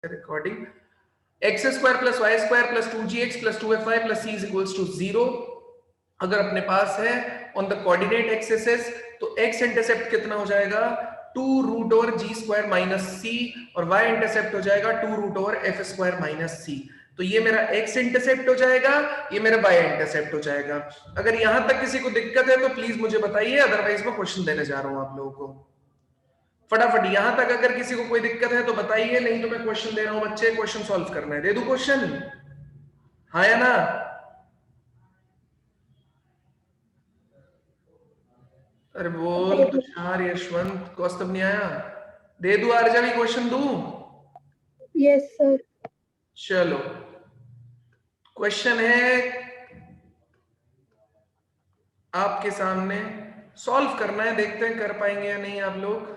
recording. X square plus y square plus 2gx plus 2fy plus c is equals to 0 अगर अपने पास है on the coordinate axis तो x intercept कितना हो जाएगा 2 root over g square minus c और y intercept हो जाएगा 2 root over f square minus c। तो ये मेरा x इंटरसेप्ट हो जाएगा, ये मेरा y इंटरसेप्ट हो जाएगा। अगर यहां तक किसी को दिक्कत है तो प्लीज मुझे बताइए, अदरवाइज मैं क्वेश्चन देने जा रहा हूं आप लोगों को। फटाफट यहां तक अगर किसी को कोई दिक्कत है तो बताइए, नहीं तो मैं क्वेश्चन दे रहा हूं बच्चे, क्वेश्चन सॉल्व करना है। दे दूं क्वेश्चन? हाँ या ना? अरे बोल तुषार, यशवंत, कौस्तभ नहीं आया? दे दूं आर्जा भी क्वेश्चन दूं? Yes sir. चलो क्वेश्चन है आपके सामने, सॉल्व करना है, देखते हैं कर पाएंगे या नहीं आप लोग।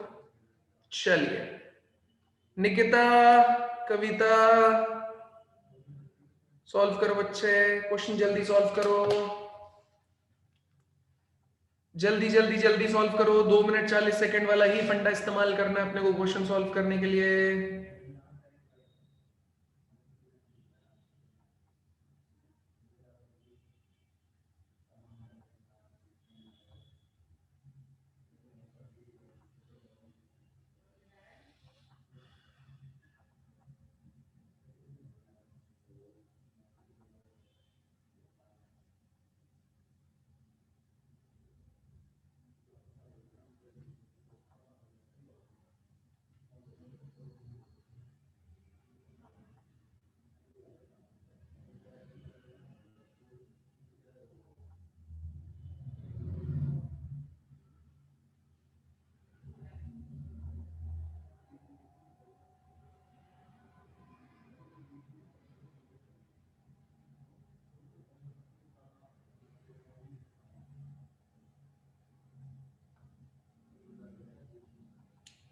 चलिए निकिता, कविता, सॉल्व करो बच्चे, क्वेश्चन जल्दी सॉल्व करो, जल्दी जल्दी जल्दी सॉल्व करो। 2 मिनट 40 सेकंड वाला ही फंडा इस्तेमाल करना है अपने को क्वेश्चन सॉल्व करने के लिए।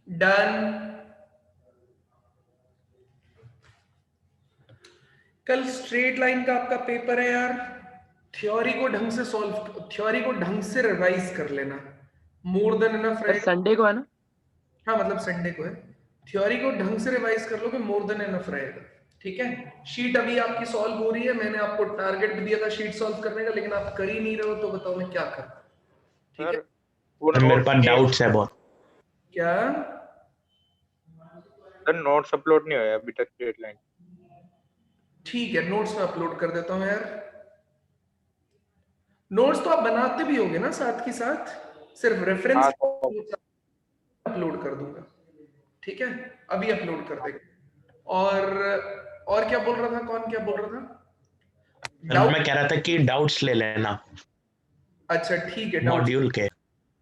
डन। कल स्ट्रेट लाइन का आपका पेपर है यार, थ्योरी को ढंग से सॉल्व, थ्योरी को ढंग से रिवाइज कर लेना, मोर देन इनफ रहेगा। संडे को है ना? हाँ मतलब संडे को है। थ्योरी को ढंग से रिवाइज कर लो कि मोर देन इनफ रहेगा, ठीक है। शीट अभी आपकी सॉल्व हो रही है, मैंने आपको टारगेट भी दिया था शीट सॉल्व करने का, लेकिन आप कर ही नहीं रहे हो, तो बताओ मैं क्या करूं, ठीक है। मेरे पास डाउट्स है बहुत। क्या सर नोट्स अपलोड नहीं हुआ अभी तक डेडलाइन? ठीक है, नोट्स में अपलोड कर देता हूं यार। नोट्स तो आप बनाते भी होगे ना साथ के साथ, सिर्फ रेफरेंस अपलोड कर दूंगा, ठीक है, अभी अपलोड कर देंगे। और क्या बोल रहा था, कौन क्या बोल रहा था? मैं कह रहा था कि डाउट्स ले लेना। अच्छा ठीक है, मॉड्यूल के,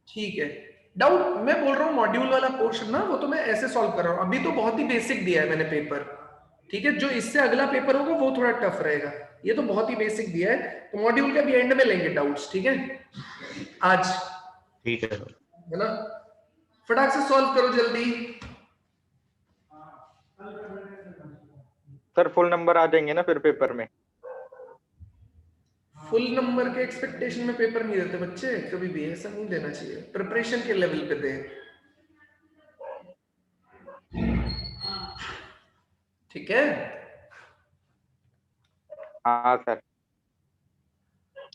ठीक है। डाउट मैं बोल रहा हूँ मॉड्यूल वाला पोर्शन ना, वो तो मैं ऐसे सॉल्व कर रहा हूँ, अभी तो बहुत ही बेसिक दिया है मैंने पेपर, ठीक है। जो इससे अगला पेपर होगा वो थोड़ा टफ रहेगा, ये तो बहुत ही बेसिक दिया है, तो मॉड्यूल के भी एंड में लेंगे डाउट्स, ठीक है आज, ठीक है ना। फटाक से सॉल्व करो जल्दी। सर फुल नंबर आ जाएंगे ना फिर पेपर में? फुल नंबर के एक्सपेक्टेशन में पेपर नहीं देते बच्चे, कभी भी ऐसा नहीं देना चाहिए, प्रिपरेशन के लेवल पे दे, ठीक है। हाँ सर।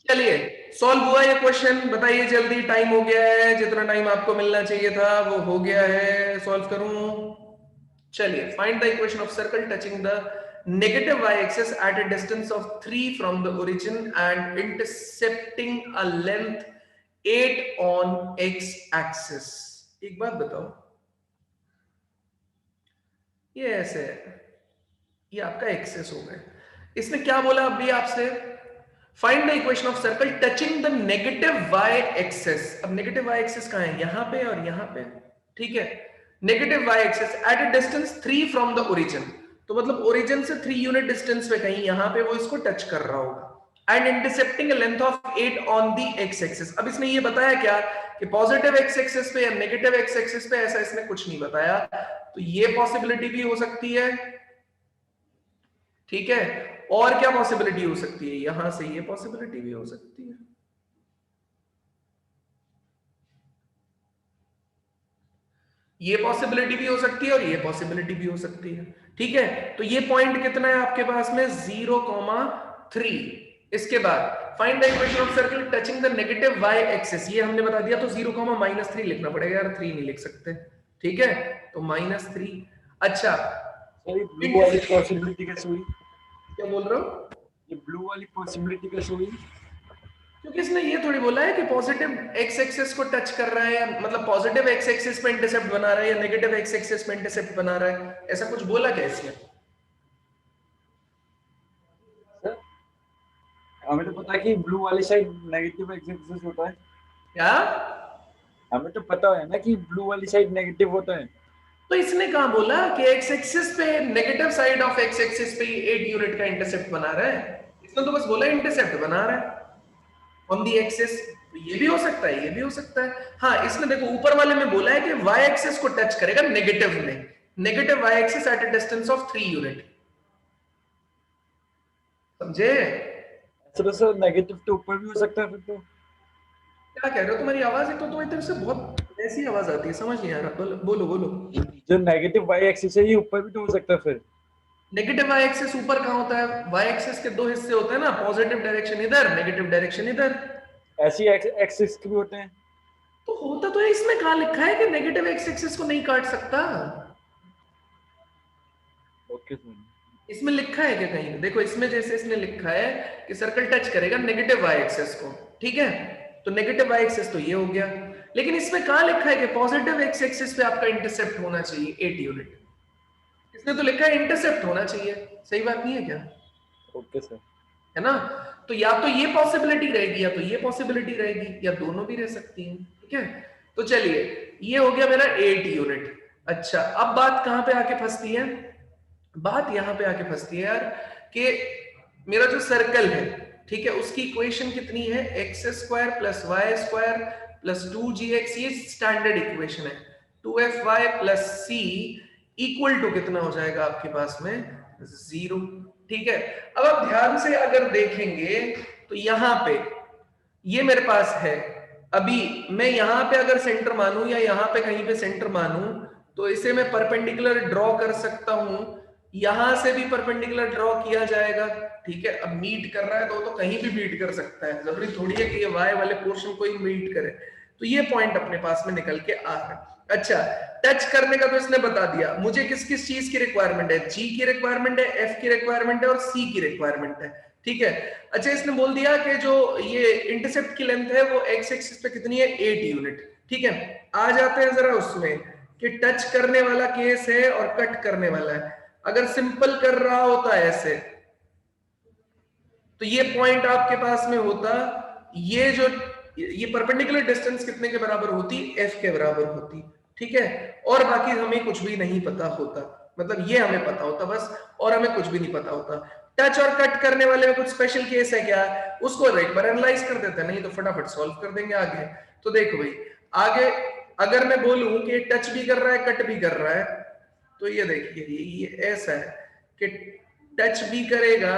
चलिए सॉल्व हुआ ये क्वेश्चन, बताइए जल्दी, टाइम हो गया है, जितना टाइम आपको मिलना चाहिए था वो हो गया है, सॉल्व करूं। चलिए find the equation of circle touching the negative y-axis at a distance of 3 from the origin and intercepting a length 8 on x-axis। एक बात बताओ, ये ऐसे है, ये आपका एक्सेस हो गया, इसने क्या बोला अभी आपसे, find the equation of circle touching the negative Y axis. अब नेगेटिव वाई एक्सेस कहां है, यहां पे और यहां पे, ठीक है। Negative Y axis at a distance 3 from the origin, तो मतलब ओरिजिन से 3 यूनिट डिस्टेंस पे कहीं यहां पे वो इसको टच कर रहा होगा, and intercepting a length of 8 on the x axis. अब इसने ये बताया क्या कि पॉजिटिव एक्स एक्सिस पे या नेगेटिव एक्स एक्सिस पे, ऐसा इसने कुछ नहीं बताया, तो ये पॉसिबिलिटी भी हो सकती है, ठीक है। और क्या पॉसिबिलिटी हो सकती है, यहां से ये पॉसिबिलिटी भी हो सकती है, ये पॉसिबिलिटी भी हो सकती है और ये पॉसिबिलिटी भी हो सकती है। ठीक है, तो ये पॉइंट कितना है आपके पास में 0,3। इसके बाद find the equation of circle touching the negative y axis, ये हमने बता दिया, तो 0,-3 लिखना पड़ेगा यार, 3 नहीं लिख सकते। ठीक है, तो -3। अच्छा सर ब्लू वाली पॉसिबिलिटी कैसे हुई? क्या बोल रहे हो? ये ब्लू वाली पॉसिबिलिटी कैसे हुई? क्योंकि इसने ये थोड़ी बोला है कि पॉजिटिव एक्स एक्सिस को टच कर रहा है, या मतलब पॉजिटिव एक्स एक्सिस पे इंटरसेप्ट बना रहा है या नेगेटिव एक्स एक्सिस पे इंटरसेप्ट बना रहा है, ऐसा कुछ बोला क्या इसने? सर हमें तो पता है कि ब्लू वाली साइड नेगेटिव एक्स एक्सिस होता है। क्या? हमें तो पता है ना कि ब्लू वाली साइड नेगेटिव होता है। तो इसने कहा बोला कि एक्स एक्सिस पे negative side of x axis पे 8 यूनिट का इंटरसेप्ट बना रहा है, इसने तो बस बोला इंटरसेप्ट बना रहा है ऑन दी एक्सिस। तो ये भी हो सकता है, ये भी हो सकता है। हाँ, इसने देखो ऊपर वाले में बोला है कि y एक्सिस को टच करेगा नेगेटिव में, negative y axis at a distance of 3 unit. समझे? सर सर नेगेटिव तो ऊपर भी हो सकता है फिर तो। क्या कह रहे हो? तुम्हारी आवाज एक तो तुम्हारी तरफ से बहुत ऐसी आवाज आती है, समझ नहीं आ रहा। बोलो बोलो। जो नेगेटिव वाई एक्सिस है ये ऊपर भी तो हो सकता है फिर। नेगेटिव y एक्सिस ऊपर कहाँ होता है? y एक्सिस के दो हिस्से होते हैं ना, पॉजिटिव डायरेक्शन इधर, नेगेटिव डायरेक्शन इधर। ऐसी एक्सिस भी होते हैं। तो होता तो है, इसमें कहाँ लिखा है कि नेगेटिव एक्स एक्सिस को नहीं काट सकता? Okay sir. इसमें लिखा है क्या कहीं? देखो इसमें जैसे इसने लिखा है कि सर्कल टच करेगा नेगेटिव y एक्सिस को, ठीक है, तो नेगेटिव y एक्सिस तो ये हो गया, लेकिन इसमें कहाँ लिखा है कि पॉजिटिव x एक्सिस पे आपका इंटरसेप्ट होना चाहिए 8 यूनिट। इसने तो लिखा है इंटरसेप्ट होना चाहिए, सही बात नहीं है क्या? Okay sir. है ना? तो या तो ये पॉसिबिलिटी रहेगी या तो ये पॉसिबिलिटी रहेगी, या दोनों भी रह सकती हैं। ठीक है, तो चलिए ये हो गया मेरा 8 यूनिट। अच्छा, अब बात कहां पे आके फंसती है? बात यहां पे आके फंसती है यार कि मेरा जो सर्कल है, ठीक है, उसकी इक्वेशन कितनी है? x² + y² + 2gx, ये स्टैंडर्ड इक्वेशन है। 2fy + c इक्वल टू कितना हो जाएगा आपके पास में? 0। ठीक है, अब आप ध्यान से अगर देखेंगे तो यहां पे ये मेरे पास है, अभी मैं यहां पे अगर सेंटर मानूं या यहां पे कहीं पे सेंटर मानूं तो इसे मैं परपेंडिकुलर ड्रॉ कर सकता हूं, यहां से भी परपेंडिकुलर ड्रॉ किया जाएगा। ठीक है, अब मीट कर रहा है तो कहीं भी मीट कर सकता है, जरूरी थोड़ी है कि ये y वाले पोर्शन को ही मीट करे। तो ये पॉइंट अपने पास में निकल के आ रहा है। अच्छा, टच करने का तो इसने बता दिया, मुझे किस किस चीज की रिक्वायरमेंट है? g की रिक्वायरमेंट है, f की रिक्वायरमेंट है और c की रिक्वायरमेंट है। ठीक है, अच्छा इसने बोल दिया कि जो ये इंटरसेप्ट की लेंथ है वो x एक्सिस पे कितनी है? 8 यूनिट। ठीक है, आ जाते हैं जरा उसमें कि टच करने वाला केस है और कट करने वाला है। अगर सिंपल कर रहा होता है ऐसे तो ये पॉइंट आपके पास में होता, ये जो ये परपेंडिकुलर डिस्टेंस कितने के बराबर होती? f के बराबर होती। ठीक है, और बाकी हमें कुछ भी नहीं पता होता, मतलब ये हमें पता होता बस, और हमें कुछ भी नहीं पता होता। टच और कट करने वाले में कुछ स्पेशल केस है क्या? उसको एक बार एनालाइज कर देते हैं, नहीं तो फटाफट सॉल्व कर देंगे आगे। तो देखो भाई, आगे अगर मैं बोलूं कि टच भी कर रहा है कट भी कर रहा है, तो ये देखिए ये ऐसा है कि टच भी करेगा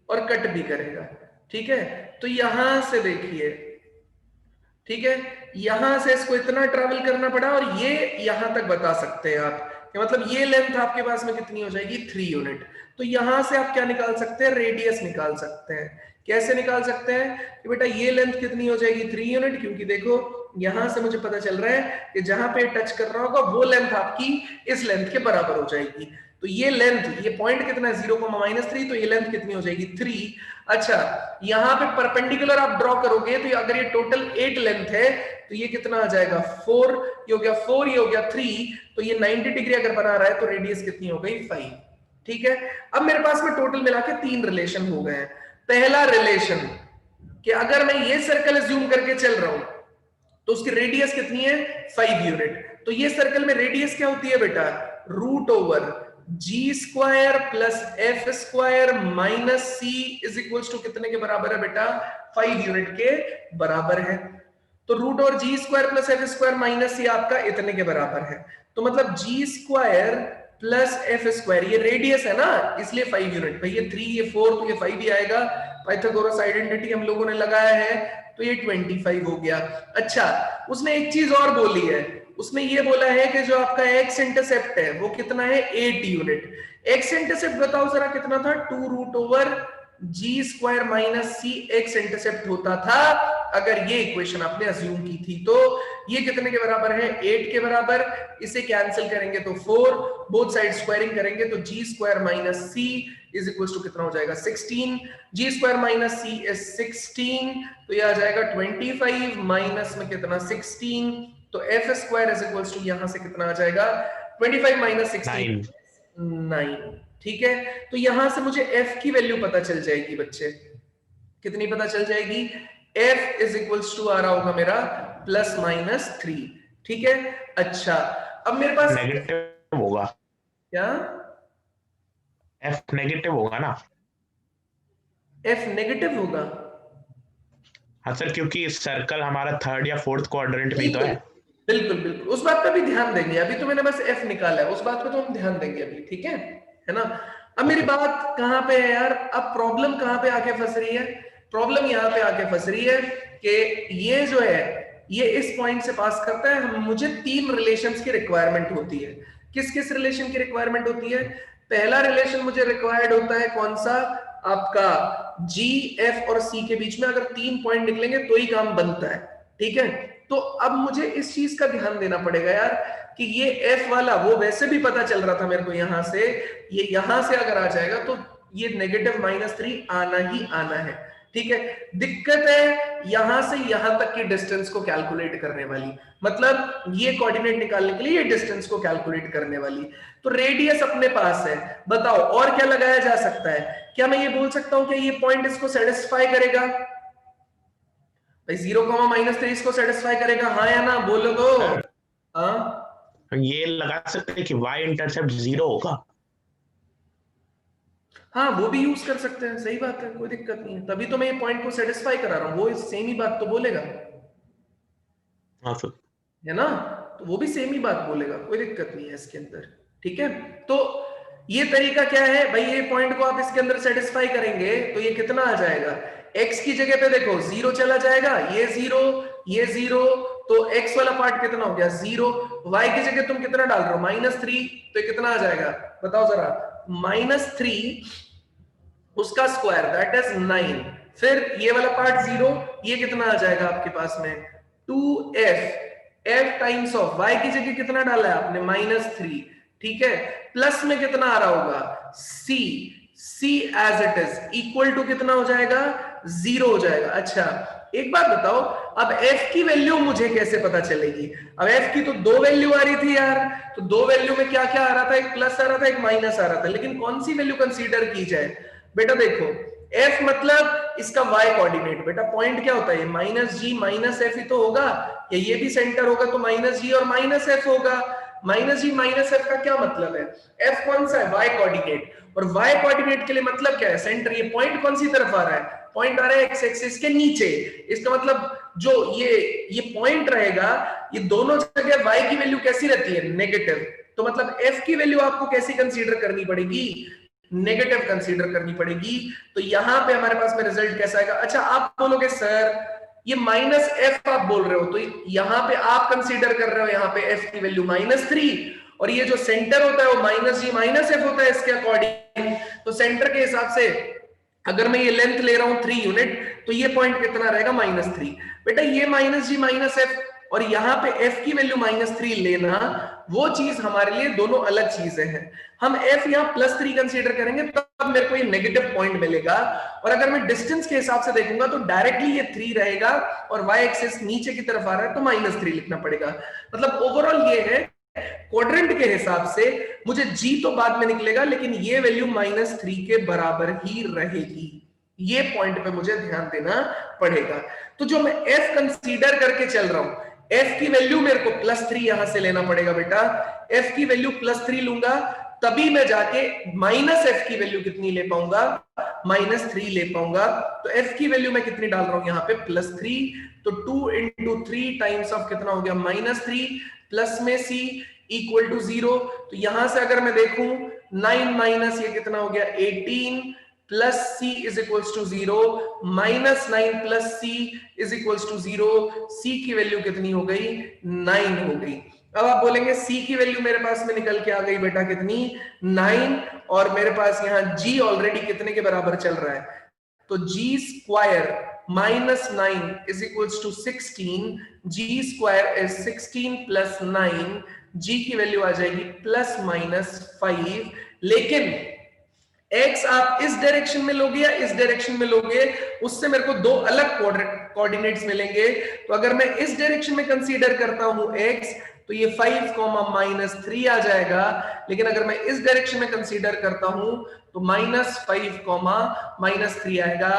और कट भी करेगा। ठीक है, तो यहां से देखिए, ठीक है, यहां से इसको इतना ट्रैवल करना पड़ा और ये यहां तक बता सकते हैं आप कि मतलब ये लेंथ आपके पास में कितनी हो जाएगी? 3 यूनिट। तो यहां से आप क्या निकाल सकते हैं? रेडियस निकाल सकते हैं। कैसे निकाल सकते हैं कि बेटा ये लेंथ कितनी हो जाएगी? 3 यूनिट, क्योंकि देखो यहां से मुझे पता चल रहा है कि जहां पे टच कर रहा होगा वो लेंथ आपकी इस लेंथ के बराबर हो जाएगी। तो ये लेंथ, ये पॉइंट कितना है? 0,-3, तो ये लेंथ कितनी हो जाएगी? 3। अच्छा, यहां पे परपेंडिकुलर आप ड्रॉ करोगे तो अगर ये टोटल 8 लेंथ है तो ये कितना आ जाएगा? 4। ये हो गया 4, ये हो गया 3, तो ये 90 डिग्री अगर बना रहा है तो रेडियस कितनी हो गई? 5। ठीक है, अब मेरे पास में टोटल मिला के 3 रिलेशन हो गए हैं। पहला रिलेशन कि अगर मैं ये सर्कल अज्यूम करके चल रहा हूं तो उसकी रेडियस कितनी है? 5 यूनिट। तो ये सर्कल में रेडियस क्या होती है बेटा? √g² + f² - c = कितने के बराबर है बेटा? 5 यूनिट के बराबर है। तो √g² + f² - c आपका इतने के बराबर है। तो मतलब g² + f², ये रेडियस है ना, इसलिए 5 यूनिट। भाई ये 3, ये 4, तो ये 5 ही आएगा। पाइथागोरस आइडेंटिटी हम लोगों ने लगाया है तो ये 25 हो गया। अच्छा, उसने एक चीज और बोली है, उसने ये बोला है कि जो आपका एक्स इंटरसेप्ट है वो कितना है 8 यूनिट। एक्स इंटरसेप्ट बताओ जरा कितना था, 2√g² minus c x intercept होता था अगर ये इक्वेशन आपने अज्यूम की थी। तो ये कितने के बराबर है, 8 के बराबर। इसे कैंसिल करेंगे तो 4, बोथ साइड स्क्वायरिंग करेंगे तो g² minus c is equal to कितना हो जाएगा 16, g² माइनस c इज 16, तो ये आ जाएगा 25 माइनस में कितना 16, तो f² इज इक्वल टू यहां से कितना आ जाएगा 25 माइनस 16 9। ठीक है, तो यहां से मुझे f की वैल्यू पता चल जाएगी बच्चे, कितनी पता चल जाएगी, f इज इक्वल्स टू आ रहा होगा मेरा +-3। ठीक है, अच्छा अब मेरे पास नेगेटिव होगा, क्या f नेगेटिव होगा ना? f नेगेटिव होगा? हाँ सर, क्योंकि सर्कल हमारा थर्ड या फोर्थ क्वाड्रेंट में ही तो है। बिल्कुल बिल्कुल, उस बात पे भी ध्यान देंगे, अभी तो मैंने बस f निकाला है, उस बात पे तो हम ध्यान देंगे अभी। ठीक है ना। अब मेरी बात कहां पे है यार, अब प्रॉब्लम कहां पे आके फंस रही है, प्रॉब्लम यहां पे आके फंस रही है कि ये जो है ये इस पॉइंट से पास करता है, मुझे 3 रिलेशंस की रिक्वायरमेंट होती है। किस किस रिलेशन की रिक्वायरमेंट होती है, पहला रिलेशन मुझे रिक्वायर्ड होता है कौन सा, आपका G, F और C के बीच में अगर 3 पॉइंट निकलेंगे तो ही काम बनता है। ठीक है, तो अब मुझे इस चीज का ध्यान देना पड़ेगा यार कि ये F वाला वो वैसे भी पता चल रहा था मेरे को यहां से, ये यहां से अगर आ जाएगा तो ये -3 आना ही आना है। ठीक है, दिक्कत है यहां से यहां तक की डिस्टेंस को कैलकुलेट करने वाली, मतलब ये कोऑर्डिनेट निकालने के लिए ये डिस्टेंस को कैलकुलेट करने वाली। तो रेडियस अपने पास है, बताओ और क्या लगाया जा सकता है, क्या मैं ये बोल सकता हूं कि ये पॉइंट इसको सेटिस्फाई करेगा, भाई 0, -3 इसको सेटिस्फाई करेगा, हाँ या ना, बोलो तो। हाँ, ये लगा सकते हैं कि y इंटरसेप्ट 0 होगा। हाँ वो भी यूज कर सकते हैं, सही बात है, कोई दिक्कत नहीं है, तभी तो मैं ये पॉइंट को सेटिस्फाई करा रहा हूं, वो सेम ही बात तो बोलेगा, हाँ सर, है ना, तो वो भी सेम ही बात बोलेगा, कोई दिक्कत नहीं है इसके अंदर। ठीक है, तो ये तरीका क्या है भाई, ये पॉइंट को आप इसके अंदर सेटिस्फाई करेंगे तो ये कितना आ जाएगा, x की जगह पे देखो 0 चला जाएगा, ये 0, तो x वाला पार्ट कितना हो गया 0, y की जगह तुम कितना डाल रहे हो -3, तो ये कितना आ जाएगा बताओ जरा, -3 उसका स्क्वायर दैट इज 9, फिर ये वाला पार्ट 0, ये कितना आ जाएगा आपके पास में 2f, f times of y की जगह कितना डाला है आपने -3। ठीक है, प्लस में कितना आ रहा होगा c as it is equal to कितना हो जाएगा 0 हो जाएगा। अच्छा एक बात बताओ, अब f की वैल्यू मुझे कैसे पता चलेगी, अब f की तो 2 वैल्यू आ रही थी यार, तो 2 वैल्यू में क्या क्या आ रहा था, एक प्लस आ रहा था एक माइनस आ रहा था, लेकिन कौन सी वैल्यू कंसीडर की जाए, बेटा देखो f मतलब इसका y कोऑर्डिनेट, बेटा पॉइंट क्या होता है -g -f ही तो होगा, या ये भी सेंटर होगा तो -g और -f होगा, -g -f का क्या मतलब है, f कौन सा है y कोऑर्डिनेट, और y कोऑर्डिनेट के लिए मतलब क्या है सेंटर, ये पॉइंट कौन सी तरफ आ रहा है, पॉइंट आ रहा है x एक्सिस के नीचे, इसका मतलब जो ये पॉइंट रहेगा, ये दोनों जगह y की वैल्यू कैसी रहती है नेगेटिव, तो मतलब f की वैल्यू आपको कैसी कंसीडर करनी पड़ेगी, नेगेटिव कंसीडर करनी पड़ेगी। तो यहां पे हमारे पास में रिजल्ट कैसा आएगा, अच्छा आप बोलोगे सर ये -f आप बोल रहे हो, तो यहां पे आप कंसीडर कर रहे हो यहाँ पे f की वैल्यू -3, और ये जो सेंटर होता है वो -g -f होता है इसके अकॉर्डिंग, तो सेंटर के हिसाब से अगर मैं ये लेंथ ले रहा हूं 3 यूनिट, तो ये पॉइंट कितना रहेगा -3, बेटा ये -g -f और यहाँ पे f की वैल्यू -3 लेना, वो चीज हमारे लिए दोनों अलग चीजें हैं। हम f यहाँ +3 कंसीडर करेंगे तब मेरे को ये नेगेटिव पॉइंट मिलेगा, और अगर मैं डिस्टेंस के हिसाब से देखूंगा तो डायरेक्टली ये 3 रहेगा, और y एक्सिस नीचे की तरफ आ रहा है तो -3 लिखना पड़ेगा। मतलब ओवरऑल ये है क्वाड्रेंट के हिसाब से मुझे g तो बाद में निकलेगा, लेकिन ये वैल्यू -3 के बराबर ही रहेगी, ये पॉइंट पे मुझे ध्यान देना पड़ेगा। तो जो मैं f कंसीडर करके चल रहा हूं, f की वैल्यू मेरे को +3 यहां से लेना पड़ेगा बेटा, f की वैल्यू +3 लूंगा तभी मैं जाके -f की वैल्यू कितनी ले पाऊंगा, -3 ले पाऊंगा। तो f की वैल्यू मैं कितनी डाल रहा हूं यहाँ पे +3, तो 2 × 3 टाइम्स ऑफ कितना हो गया -3, प्लस में c इक्वल टू 0, तो यहां से अगर मैं देखूं 9 माइनस ये कितना हो गया 18, plus C is equals to 0, -9 plus C is equals to 0, C की वैल्यू कितनी हो गई? 9 हो गई। अब आप बोलेंगे सी की वैल्यू मेरे पास में निकल के आ गई बेटा कितनी? 9, और मेरे पास यहाँ जी ऑलरेडी कितने के बराबर चल रहा है? तो G square -9 is equals to 16, G square is 16 plus 9, G की वैल्यू आ जाएगी ±5। लेकिन x आप इस डायरेक्शन में लोगे या इस डायरेक्शन में लोगे, उससे मेरे को दो अलग कोऑर्डिनेट्स मिलेंगे। तो अगर मैं इस डायरेक्शन में कंसीडर करता हूं x, तो ये 5, -3 आ जाएगा। लेकिन अगर मैं इस डायरेक्शन में कंसीडर करता हूं तो -5, -3 आएगा।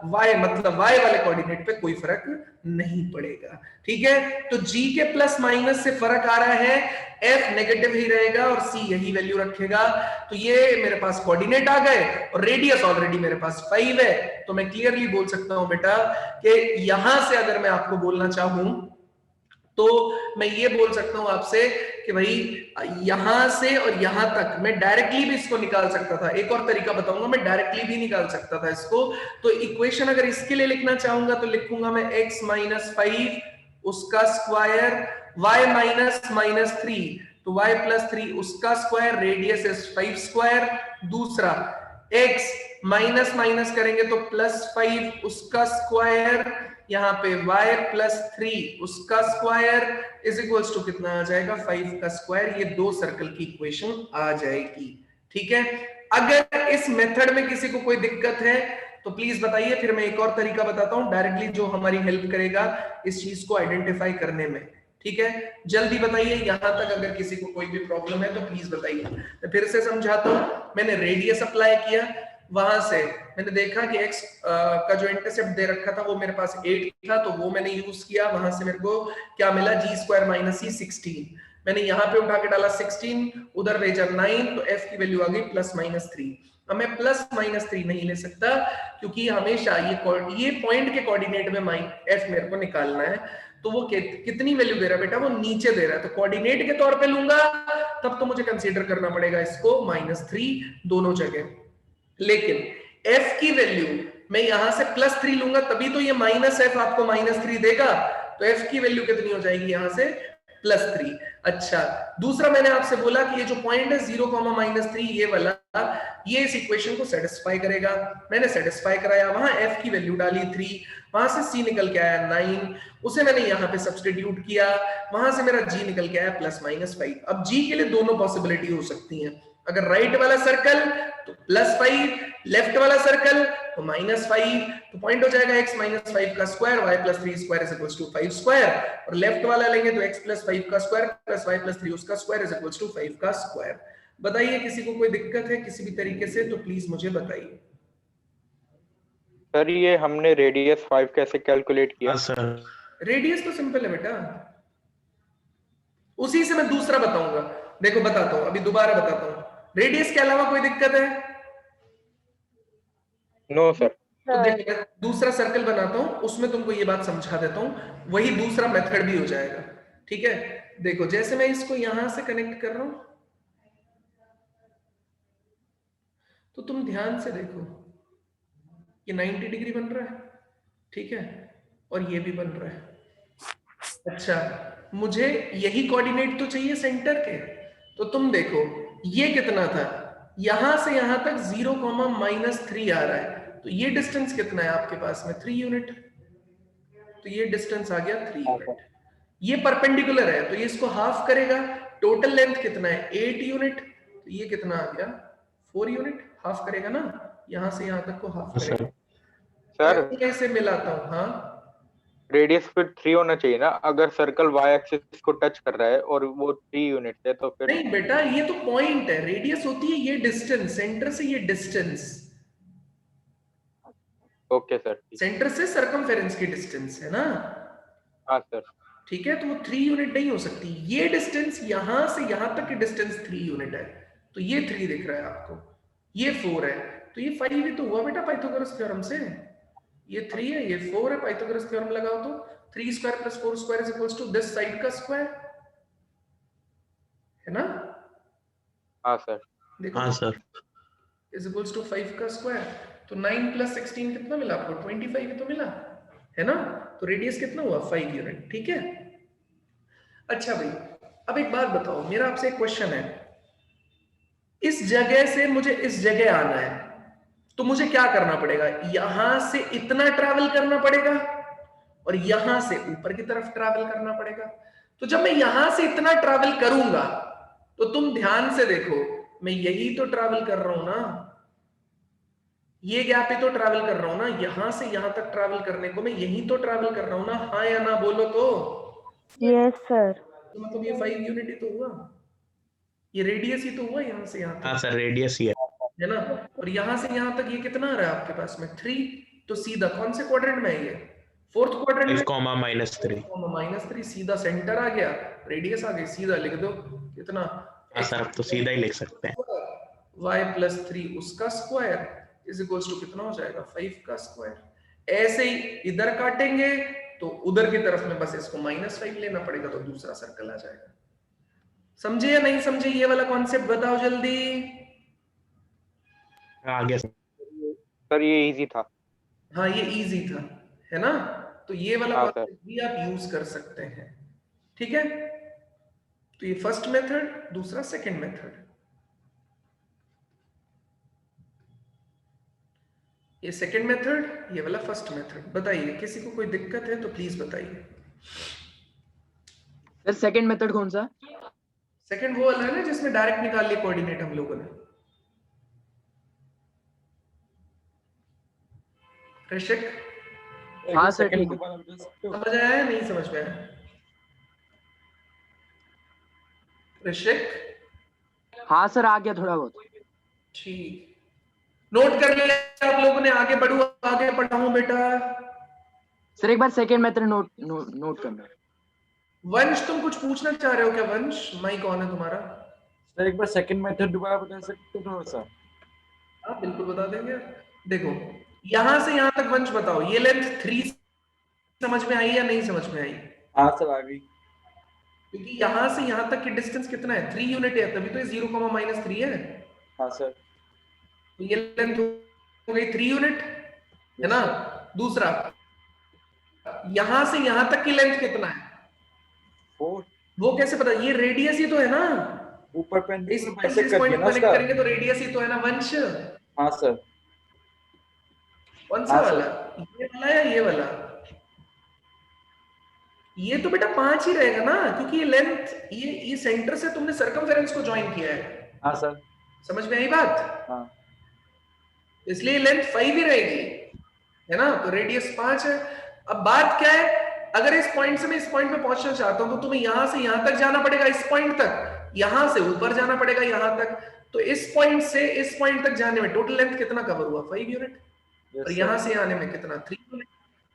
y मतलब y वाले कोऑर्डिनेट पे कोई फर्क नहीं पड़ेगा। ठीक है, तो g के प्लस माइनस से फर्क आ रहा है, f नेगेटिव ही रहेगा और c यही वैल्यू रखेगा। तो ये मेरे पास कोऑर्डिनेट आ गए और रेडियस ऑलरेडी मेरे पास 5 है। तो मैं क्लियरली बोल सकता हूं बेटा कि यहां से अगर मैं आपको बोलना चाहूं तो मैं ये बोल सकता हूं आपसे कि भाई यहां से और यहां तक मैं डायरेक्टली भी इसको निकाल सकता था। एक और तरीका बताऊंगा, मैं डायरेक्टली भी निकाल सकता था इसको। तो इक्वेशन अगर इसके लिए लिखना चाहूंगा तो लिखूंगा मैं x - 5 उसका स्क्वायर, y -3 तो y +3 उसका स्क्वायर, रेडियस इज 5 स्क्वायर। दूसरा x माइनस करेंगे तो +5 उसका स्क्वायर, यहाँ पे y +3 उसका स्क्वायर इज इक्वल्स टू कितना आ जाएगा? 5 का स्क्वायर। ये दो सर्कल की इक्वेशन आ जाएगी। ठीक है, अगर इस मेथड में किसी को कोई दिक्कत है तो प्लीज बताइए, फिर मैं एक और तरीका बताता हूं डायरेक्टली जो हमारी हेल्प करेगा इस चीज को आइडेंटिफाई करने में। ठीक है, जल्दी बताइए, यहां तक अगर किसी को कोई भी प्रॉब्लम है तो प्लीज बताइए। तो फिर से समझाता हूं, मैंने रेडियस अप्लाई किया, वहां से मैंने देखा कि x का जो इंटरसेप्ट दे रखा था वो मेरे पास 8 था, तो वो मैंने यूज किया। वहां से मेरे को क्या मिला? g square - c 16। मैंने यहाँ पे उठा के डाला 16, उधर भेजा 9, तो f की वैल्यू आ गई +3। अब मैं +3 नहीं ले सकता क्योंकि हमेशा ये पॉइंट के कोऑर्डिनेट में f मेरे को निकालना है। तो वो कितनी वैल्यू दे रहा है बेटा? वो नीचे दे रहा है, तो कोऑर्डिनेट के तौर पे लूंगा तब तो मुझे कंसीडर करना पड़ेगा इसको -3 दोनों जगह। लेकिन f की वैल्यू मैं यहां से +3 लूंगा तभी तो ये -f आपको -3 देगा। तो f की वैल्यू कितनी हो जाएगी यहां से? +3। अच्छा, दूसरा मैंने आपसे बोला कि ये जो पॉइंट है 0, -3 ये वाला, ये इस इक्वेशन को सेटिस्फाई करेगा। मैंने सेटिस्फाई कराया, वहां f की वैल्यू डाली 3, वहां से c निकल के आया 9, उसे मैंने यहाँ पे सब्स्टिट्यूट किया, वहां से मेरा g निकल के आया +5। अब g के लिए दोनों पॉसिबिलिटी हो सकती हैं। अगर राइट वाला सर्कल तो +5, लेफ्ट वाला सर्कल तो -5, तो पॉइंट हो जाएगा x - 5 का square, y +3 square is equals to 5 square. और लेफ्ट वाला लेंगे तो x + 5 का स्क्वायर प्लस y + 3 उसका स्क्वायर इज इक्वल्स टू 5 का स्क्वायर। बताइए किसी को कोई दिक्कत है किसी भी तरीके से तो प्लीज मुझे बताइए। सर ये हमने रेडियस 5 कैसे कैलकुलेट किया? हाँ सर। रेडियस तो सिंपल है बेटा, उसी से मैं दूसरा बताऊंगा। देखो बताता हूं, अभी दोबारा बताता हूं। रेडियस के अलावा कोई दिक्कत है? No sir. तो देखो मैं दूसरा सर्कल बनाता हूं, उसमें तुमको ये बात समझा देता हूं, वही दूसरा मेथड भी हो जाएगा। ठीक है, देखो जैसे मैं इसको यहां से कनेक्ट कर रहा हूं तो तुम ध्यान से देखो, ये 90 डिग्री बन रहा है, ठीक है, और ये भी बन रहा है। अच्छा, मुझे यही कोऑर्डिनेट तो चाहिए सेंटर के। तो तुम देखो ये कितना था, यहां से यहां तक 0, -3 आ रहा है, तो ये डिस्टेंस कितना है आपके पास में? 3 यूनिट। तो ये डिस्टेंस आ गया 3 यूनिट। ये परपेंडिकुलर है तो ये इसको हाफ करेगा। टोटल लेंथ कितना है? 8 यूनिट। तो ये कितना आ गया? 4 यूनिट। हाफ करेगा ना, यहां से यहां तक को हाफ करेगा। सर ऐसे मिलाता हूं। हाँ, रेडियस फिर 3 होना चाहिए ना, अगर सर्कल y एक्सिस को टच कर रहा है और वो 3 यूनिट है तो फिर। नहीं बेटा, ये तो पॉइंट है, रेडियस होती है ये डिस्टेंस, सेंटर से ये डिस्टेंस, ओके सर। सेंटर से सरकमफेरेंस की डिस्टेंस है ना। हाँ सर। ठीक है, तो वो 3 यूनिट नहीं हो सकती। ये डिस्टेंस यहां से यहां तक की डिस्टेंस 3 यूनिट है, तो ये 3 दिख रहा है आपको, ये 4 है, तो ये 5 ही तो हुआ बेटा पाइथागोरस थ्योरम से। ये 3 है, ये 4 है, पाइथागोरस थ्योरम लगाओ तो 3 square + 4 square is equals to this side का स्क्वायर, है ना। हाँ सर। देखो हाँ सर। इज इक्वल्स टू 5 का स्क्वायर। तो 9 + 16 कितना मिला आपको? 25 ही तो मिला है ना? तो रेडियस कितना हुआ? 5 यूनिट। ठीक है, अच्छा भाई अब एक बात बताओ, मेरा आपसे एक क्वेश्चन है, इस जगह से मुझे इस जगह आना है तो मुझे क्या करना पड़ेगा? यहां से इतना ट्रैवल करना पड़ेगा और यहां से ऊपर की तरफ ट्रैवल करना पड़ेगा। तो जब मैं यहां से इतना ट्रैवल करूंगा तो तुम ध्यान से देखो, मैं यही तो ट्रैवल कर रहा हूं ना, ये गैप ही तो ट्रैवल कर रहा हूं ना, यहां से यहां तक ट्रैवल करने को मैं यही तो ट्रैवल कर रहा हूं ना। हाँ या ना बोलो तो। Yes sir. तो मतलब ये 5 यूनिट ही तो हुआ, ये रेडियस ही तो हुआ यहां से यहां हाँ तक, सर, रेडियस ही है ना? और यहां से यहां तक ये कितना आ रहा है आपके पास में? 3। तो सीधा कौन से क्वाड्रेंट में है ये? 4th क्वाड्रेंट में। 5, -3 सीधा सेंटर आ गया, रेडियस आ गई, सीधा लिख दो कितना? हाँ सर, अब तो सीधा ही लिख सकते हैं। y + 3 उसका स्क्वायर इज इक्वल्स टू कितना हो जाएगा? 5 का स्क्वायर। ऐसे ही इधर काटेंगे तो उधर की तरफ में बस इसको -5 लेना पड़ेगा तो दूसरा सर्कल आ जाएगा। समझे या नहीं समझे ये वाला कॉन्सेप्ट? बताओ जल्दी। आगे सर ये इजी था। हाँ ये इजी था, है ना? तो ये वाला हाँ सर। कॉन्सेप्ट भी आप यूज कर सकते हैं। ठीक है, तो ये फर्स्ट मेथड, दूसरा सेकंड मेथड। ये सेकंड मेथड, ये वाला फर्स्ट मेथड। बताइए किसी को कोई दिक्कत है तो प्लीज बताइए। सर सेकंड मेथड कौन सा? सेकंड वो वाला है ना जिसमें डायरेक्ट निकाल लिए कोऑर्डिनेट हम लोगों ने। ऋषिक हाँ सर, ठीक है। समझ आया या नहीं समझ में आया? ऋषिक हाँ सर, आ गया थोड़ा बहुत। ठीक, नोट कर लिया आप लोगों ने? आगे बढ़ू, आगे पढ़ाऊं बेटा? सर एक बार सेकंड मेथड नोट करना। वंश तुम कुछ पूछना चाह रहे हो क्या? वंश माइक ऑन है तुम्हारा। सर एक बार सेकंड मेथड दोबारा बता सकते हो थोड़ा सा? हाँ बिल्कुल बता देंगे। देखो यहां से यहां तक वंश बताओ, ये लेंथ 3 समझ में आई या नहीं समझ में आई? हाँ सर आ गई। क्योंकि यहां से यहां तक की डिस्टेंस कितना है? 3 यूनिट है, तभी तो ये 0, -3 है। हाँ सर। तो ये लेंथ हो गई 3 यूनिट, है ना? दूसरा, यहां से यहां तक की लेंथ कितना है? 4। वो कैसे पता? ये रेडियस ही तो है ना, ऊपर इस पेंडिकुलर से इस कट पॉइंट दिया को ना कनेक्ट उसका। करेंगे तो रेडियस ही तो है ना वंश। हाँ सर। कौन सा हाँ वाला? सर। ये वाला या ये वाला? ये तो बेटा 5 ही रहेगा ना, क्योंकि ये लेंथ, ये सेंटर से तुमने सर्कमफेरेंस को ज्वाइन किया है। हाँ सर। समझ में आई बात? हाँ इसलिए लेंथ 5 ही रहेगी, है ना? तो रेडियस 5 है। अब बात क्या है, अगर इस पॉइंट से मैं इस पॉइंट पे पहुंचना चाहता हूं तो तुम्हें यहां से यहां तक जाना पड़ेगा, इस पॉइंट तक, यहां से ऊपर जाना पड़ेगा यहां तक। तो इस पॉइंट से इस पॉइंट तक जाने में टोटल लेंथ कितना कवर हुआ? 5 यूनिट। और यस यहां सर। से आने में कितना? 3 यूनिट।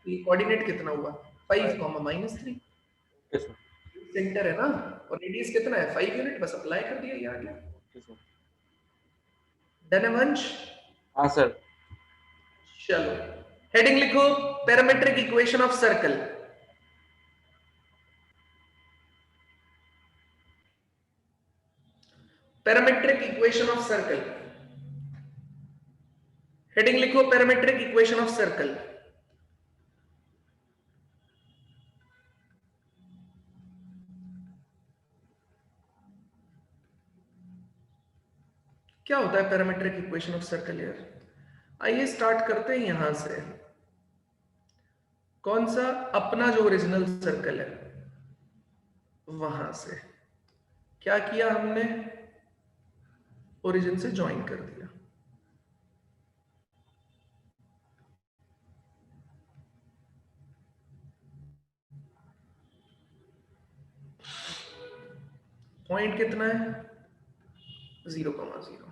ये कोऑर्डिनेट कितना हुआ? 5, -3। Okay sir. सेंटर है ना, और रेडियस कितना है? 5 यूनिट। बस अप्लाई कर दिया, ये आ गया। Okay sir. डन है वंश? हाँ सर। चलो हेडिंग लिखो, parametric equation of circle. Parametric equation of circle, heading लिखो, पैरामेट्रिक इक्वेशन ऑफ सर्कल। क्या होता है पैरामेट्रिक इक्वेशन ऑफ सर्कल यार? आइए स्टार्ट करते हैं यहां से। कौन सा? अपना जो ओरिजिनल सर्कल है वहां से क्या किया हमने? ओरिजिन से ज्वाइन कर दिया। पॉइंट कितना है? 0,0।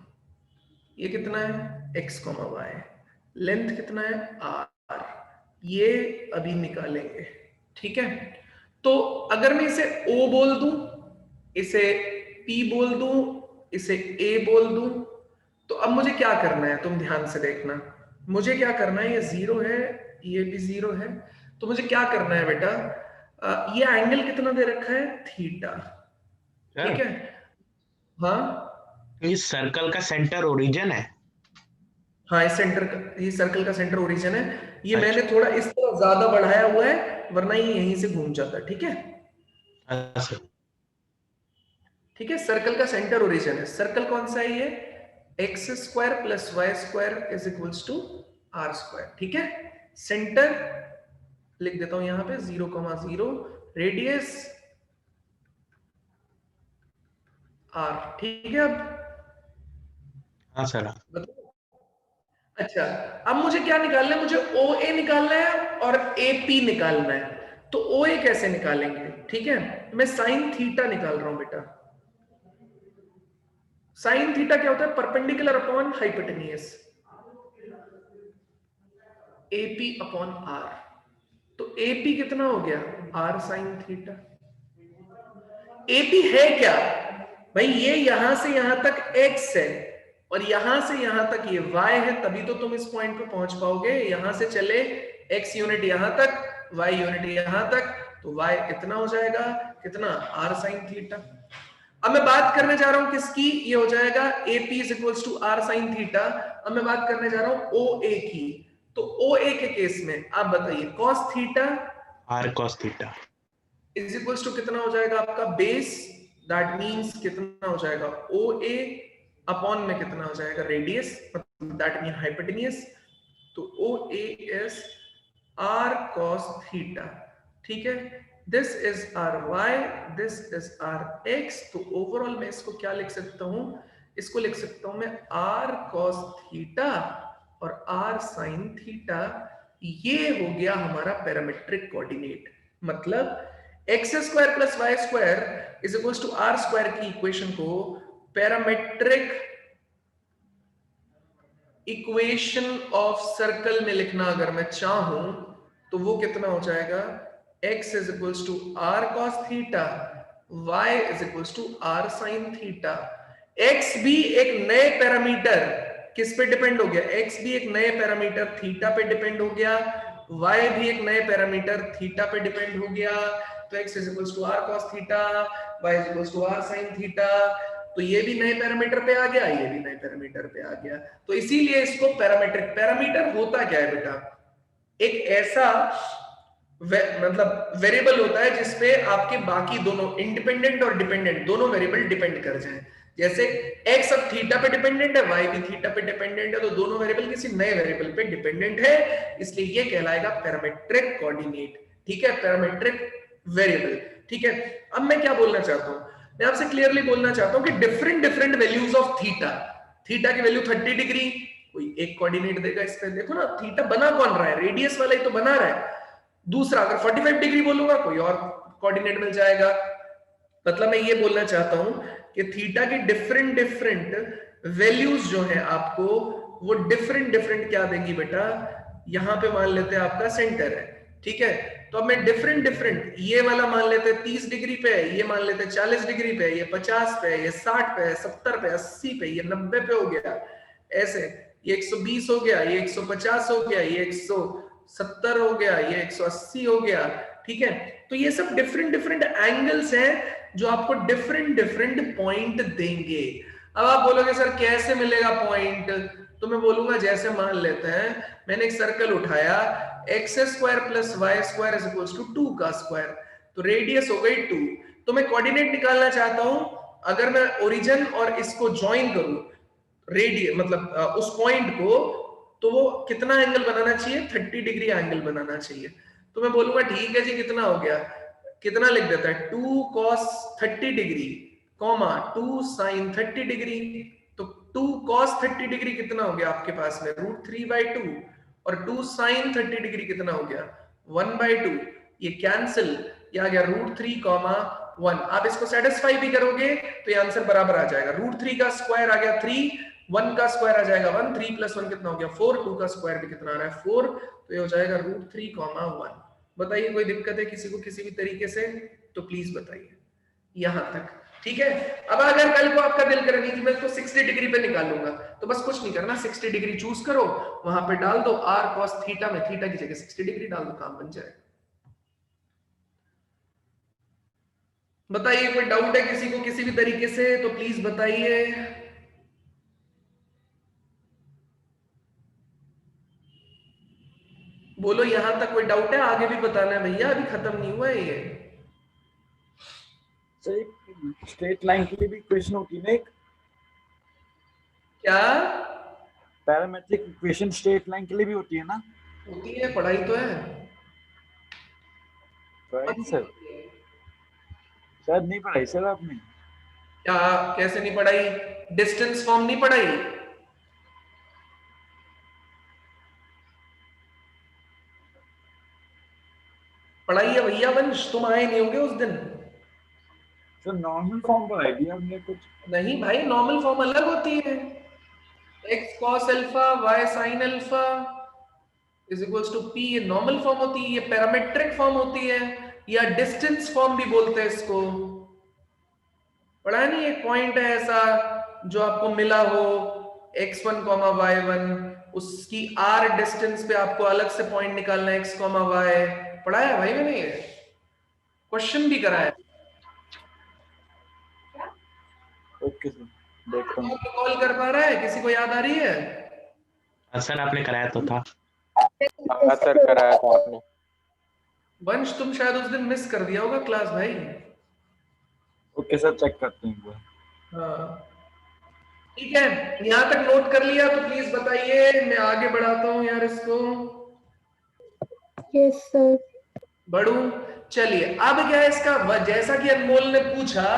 ये कितना है? x, y। लेंथ कितना है? r। ये अभी निकालेंगे, ठीक है? तो अगर मैं इसे O बोल दूं, इसे P बोल दूं, इसे A बोल दूं, तो अब मुझे क्या करना है? तुम ध्यान से देखना, मुझे क्या करना है? ये 0 है, ये भी 0 है, तो मुझे क्या करना है बेटा? ये एंगल कितना दे रखा है? थीटा, ठीक है? हाँ इस सर्कल का सेंटर ओरिजिन है। हाँ इस सेंटर का, ये सर्कल का सेंटर ओरिजिन है। ये अच्छा। मैंने थोड़ा इस तरह ज्यादा बढ़ाया हुआ है, वरना ये यहीं से घूम जाता। ठीक है, हाँ सर। ठीक है, सर्कल का सेंटर ओरिजिन है। सर्कल कौन सा है ये? X square plus Y square is equals to R square. ठीक है, सेंटर लिख देता हूं यहां पे 0,0, रेडियस आर। ठीक है, अब हाँ सर। बताओ। अच्छा, अब मुझे क्या निकालना है? मुझे ओ ए निकालना है और ए पी निकालना है। तो ओ ए कैसे निकालेंगे? ठीक है, मैं साइन थीटा निकाल रहा हूं बेटा। साइन थीटा क्या होता है? Perpendicular upon hypotenuse, AP upon R. तो एपी कितना हो गया? Are sine theta. एपी है क्या भाई? ये यहां से यहां तक एक्स है और यहां से यहां तक ये वाई है, तभी तो तुम इस पॉइंट पे पहुंच पाओगे। यहां से चले एक्स यूनिट यहां तक, वाई यूनिट यहां तक, तो वाई इतना हो जाएगा, कितना? R sine theta. अब मैं बात करने जा रहा हूं किसकी? ये हो जाएगा AP is equals to R sine theta. अब मैं बात करने जा रहा हूं ओ ए की। तो ओ ए के केस में आप बताइए, cos theta R cos theta is equals to कितना हो जाएगा आपका? बेस, दैट मींस कितना हो जाएगा? ओ ए अपॉन में कितना हो जाएगा? Radius, that mean hypotenuse. तो O A is R cos theta. ठीक है, this is R Y, this is R X. तो ओवरऑल मैं इसको क्या लिख सकता हूं? इसको लिख सकता हूं मैं आर कॉस थीटा और आर साइन थीटा। ये हो गया हमारा पैरामेट्रिक कोऑर्डिनेट। मतलब X square plus Y square is equals to R square की इक्वेशन को पैरामेट्रिक इक्वेशन ऑफ सर्कल में लिखना अगर मैं चाहूं तो वो कितना हो जाएगा? x is equals to R cos theta, y is equals to R sine theta. x भी एक नए पैरामीटर किस पे डिपेंड हो गया? x भी एक नए पैरामीटर थीटा पे डिपेंड हो गया, y भी एक नए पैरामीटर थीटा पे डिपेंड हो गया। तो x is equals to R cos theta, y is equals to R sine theta. तो ये भी नए पैरामीटर पे आ गया, ये भी नए पैरामीटर पे आ गया। तो इसीलिए इसको पैरामीट्रिक। पैरामीटर होता क्या है बेटा? एक ऐसा मतलब वेरिएबल होता है जिसपे आपके बाकी दोनों इंडिपेंडेंट और डिपेंडेंट दोनों वेरिएबल डिपेंड कर जाएं। जैसे x अब थीटा पे डिपेंडेंट है, y भी थीटा पे डिपेंडेंट है, तो दोनों वेरिएबल किसी नए वेरिएबल पे डिपेंडेंट है, इसलिए ये कहलाएगा पैरामेट्रिक कोऑर्डिनेट। ठीक है, पैरामेट्रिक वेरिएबल। ठीक है, अब मैं क्या बोलना चाहता हूं? मैं आपसे क्लियरली बोलना चाहता हूं कि different different values of theta. Theta की वैल्यू 30 डिग्री, कोई एक कोऑर्डिनेट देगा इस पे। देखो ना, थीटा बना कौन रहा है? रेडियस वाला ही तो बना रहा है। दूसरा अगर 45 डिग्री बोलूंगा, कोई और कोऑर्डिनेट मिल जाएगा। मतलब मैं ये बोलना चाहता हूं कि थीटा की डिफरेंट डिफरेंट वैल्यूज जो है आपको, वो डिफरेंट डिफरेंट क्या देंगी बेटा? यहां पे मान लेते हैं आपका सेंटर है। ठीक है, तो अब मैं डिफरेंट डिफरेंट, ये वाला मान लेते हैं 30 डिग्री पे है, ये मान लेते हैं 40 डिग्री पे, ये 50 पे, ये 60 पे, 70 पे, 80 पे, ये 90 पे हो गया। ऐसे ये 120 हो गया, ये 150 हो गया, ये 170 हो गया, ये 180 हो गया। ठीक है, तो ये सब डिफरेंट डिफरेंट एंगल्स हैं जो आपको डिफरेंट डिफरेंट पॉइंट देंगे। अब आप बोलोगे सर कैसे मिलेगा पॉइंट? तो मैं बोलूंगा जैसे मान लेते हैं मैंने एक सर्कल उठाया, X square plus Y square is equals to 2 का स्क्वायर, तो रेडियस हो गई 2। तो मैं कोऑर्डिनेट निकालना चाहता हूं, अगर मैं ओरिजिन और इसको ज्वाइन करूं, रेडियस मतलब उस पॉइंट को, तो वो कितना एंगल बनाना चाहिए? 30 डिग्री एंगल बनाना चाहिए। तो मैं बोलूंगा ठीक है जी, कितना हो गया? कितना लिख देता है? 2 cos 30 degree comma 2 sin 30 degree. तो 2 cos 30 डिग्री कितना हो गया आपके पास में? √3/2। और 2 sin 30 डिग्री कितना हो गया? 1/2। ये कैंसिल, ये आ गया √3, 1। आप इसको सेटिस्फाई भी करोगे तो ये आंसर बराबर आ जाएगा। √3 का स्क्वायर आ गया 3, 1 का स्क्वायर आ जाएगा 1, 3 + 1 कितना हो गया? 4, 2 का स्क्वायर भी कितना आ रहा है? 4। तो ये हो जाएगा √3, 1। बताइए कोई दिक्कत है किसी को किसी भी तरीके से? तो प्लीज बताइए यहां तक। ठीक है, अब अगर कल को आपका दिल करे नहीं कि मैं इसको 60 डिग्री पे निकालूंगा, तो बस कुछ नहीं करना, 60 डिग्री चूज करो, वहां पे डाल दो r cos थीटा में, थीटा की जगह 60 डिग्री डाल दो, काम बन जाएगा। बताइए कोई डाउट है किसी को किसी भी तरीके से? तो प्लीज बताइए। बोलो यहां तक कोई डाउट है? आगे भी बताना है भैया, अभी खत्म नहीं हुआ है ये। सर स्ट्रेट लाइन के लिए भी इक्वेशन होती है ना एक, क्या पैरामेट्रिक इक्वेशन स्ट्रेट लाइन के लिए भी होती है ना? होती है? पढ़ाई तो है। पढ़ाई नहीं सर, शायद नहीं पढ़ाई सर आपने। क्या? कैसे नहीं पढ़ाई? डिस्टेंस फॉर्म नहीं पढ़ाई? पढ़ाई है भैया वंश, तुम आए नहीं होंगे उस दिन। सर नॉर्मल फॉर्म पढ़ाई थी आपने कुछ? नहीं भाई, नॉर्मल फॉर्म अलग होती है। x cos alpha y sin alpha is equals to p, ये नॉर्मल फॉर्म होती है। ये पैरामेट्रिक फॉर्म होती है, या डिस्टेंस फॉर्म भी बोलते हैं इसको। पढ़ा नहीं? एक पॉइंट है ऐसा जो आपको मिला हो x1, y1, उसकी r डिस्टेंस पे आपको अलग से पॉइंट निकालना है x, y। पढ़ाया भाई मैंने, ये क्वेश्चन भी कराया। ओके सर, देखता हूँ। कॉल कर पा रहा है? किसी को याद आ रही है? सर आपने कराया तो था। हाँ सर, कराया था आपने। वंश तुम शायद उस दिन मिस कर दिया होगा क्लास भाई। ओके सर, चेक करते हैं एक बार। हाँ ठीक है, यहाँ तक नोट कर लिया तो प्लीज बताइए, मैं आगे बढ़ाता हूँ यार इसको। Yes sir. बढ़ू? चलिए, अब क्या है इसका, जैसा कि अनमोल ने पूछा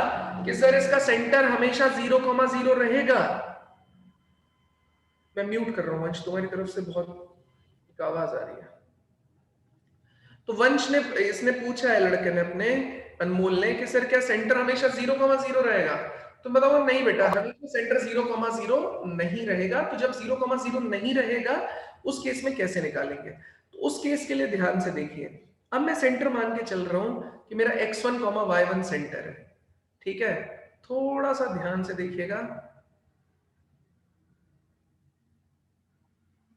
कि सर इसका सेंटर हमेशा 0,0 रहेगा। मैं म्यूट कर रहा हूँ वंश, तुम्हारी तरफ से बहुत एक आवाज आ रही है। तो वंश ने, इसने पूछा है लड़के ने अपने, अनमोल ने, कि सर क्या सेंटर हमेशा 0,0 रहेगा? तो बताओ नहीं बेटा, हमेशा सेंटर 0,0 नहीं रहेगा। तो जब 0,0 नहीं रहेगा उस केस में कैसे निकालेंगे? तो उस केस के लिए ध्यान से देखिए। अब मैं सेंटर मान के चल रहा हूं कि मेरा x1, y1 सेंटर है, ठीक है? थोड़ा सा ध्यान से देखिएगा,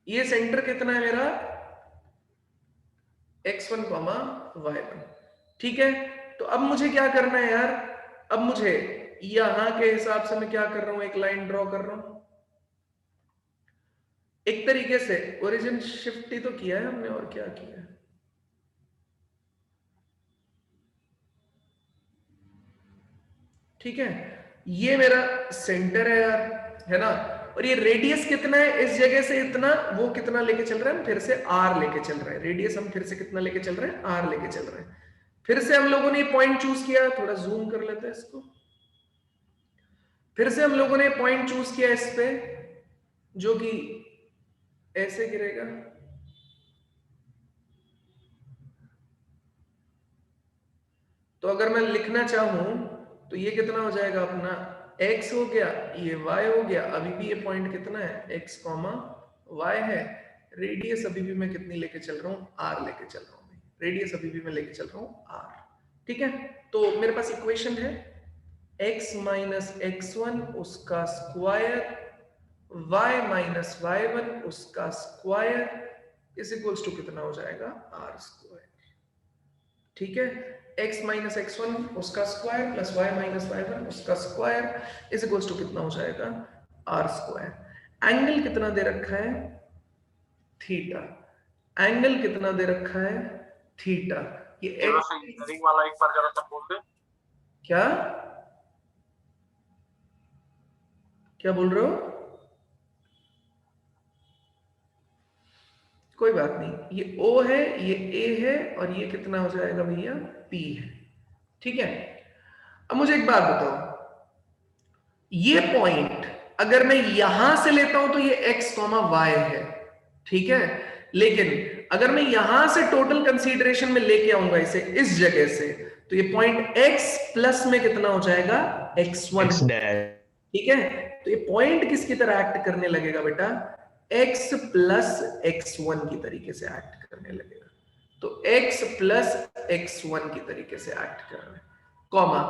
ये सेंटर कितना है मेरा? x1, y1, ठीक है? तो अब मुझे क्या करना है यार? अब मुझे यहां के हिसाब से मैं क्या कर रहा हूं, एक लाइन ड्रॉ कर रहा हूं। एक तरीके से ओरिजिन शिफ्ट ही तो किया है हमने, और क्या किया है? ठीक है, ये मेरा सेंटर है यार, है ना? और ये रेडियस कितना है? इस जगह से इतना, वो कितना लेके चल रहा है? हम फिर से r लेके चल रहे हैं। रेडियस हम फिर से कितना लेके चल रहे हैं? r लेके चल रहे हैं। फिर से हम लोगों ने पॉइंट चूज किया, थोड़ा जूम कर लेते हैं इसको। फिर से हम लोगों ने पॉइंट चूज किया इस पे, जो कि ऐसे गिरेगा। तो अगर मैं लिखना चाहूं तो ये कितना हो जाएगा अपना? x हो गया, ये y हो गया। अभी भी ये पॉइंट कितना है? x, y है। रेडियस अभी भी मैं कितनी लेके चल रहा हूं? r लेके चल रहा हूं। रेडियस अभी भी मैं लेके चल रहा हूं r, ठीक है? तो मेरे पास इक्वेशन है x माइनस x1 उसका स्क्वायर, y माइनस y1 उसका स्क्वायर इज इक्वल्स टू कितना हो जाएगा? r स्क्वायर, ठीक है? x माइनस x1 उसका square plus y minus y1 उसका स्क्वायर इज इक्वल्स टू कितना हो जाएगा? r square. एंगल कितना दे रखा है? थीटा। एंगल कितना दे रखा है? थीटा। ये इंजीनियरिंग वाला एक बार जरा सा बोल दे। क्या क्या बोल रहे हो? कोई बात नहीं, ये O है, ये A है, और ये कितना हो जाएगा भैया? P है, ठीक है? अब मुझे एक बात बताओ, ये पॉइंट अगर मैं यहां से लेता हूं तो ये x, y है, ठीक है? लेकिन अगर मैं यहां से टोटल कंसीडरेशन में लेके आऊंगा इसे इस जगह से, तो ये पॉइंट x प्लस में कितना हो जाएगा? x1, ठीक है? तो ये पॉइंट किसकी तरह एक्ट करने लगेगा बेटा? x प्लस x1 की तरीके से एक्ट करने लगेगा। तो x प्लस x1 की तरीके से एक्ट कर रहा है, कॉमा।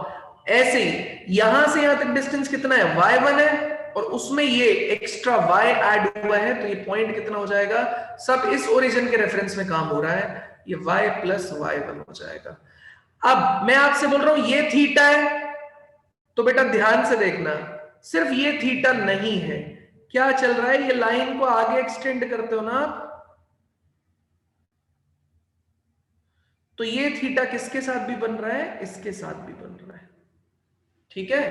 ऐसे ही यहां से यहां तक डिस्टेंस कितना है? y1 है, और उसमें ये एक्स्ट्रा y ऐड हुआ है, तो ये पॉइंट कितना हो जाएगा? सब इस ओरिजिन के रेफरेंस में काम हो रहा है, ये y प्लस y1 हो जाएगा। अब मैं आपसे बोल रहा हूं ये थीटा है, तो बेटा ध्यान से देखना, सिर्फ ये थीटा नहीं है, क्या चल रहा है? ये लाइन को आगे एक्सटेंड करते हो ना आप, तो ये थीटा किसके साथ भी बन रहा है, इसके साथ भी बन रहा है, ठीक है।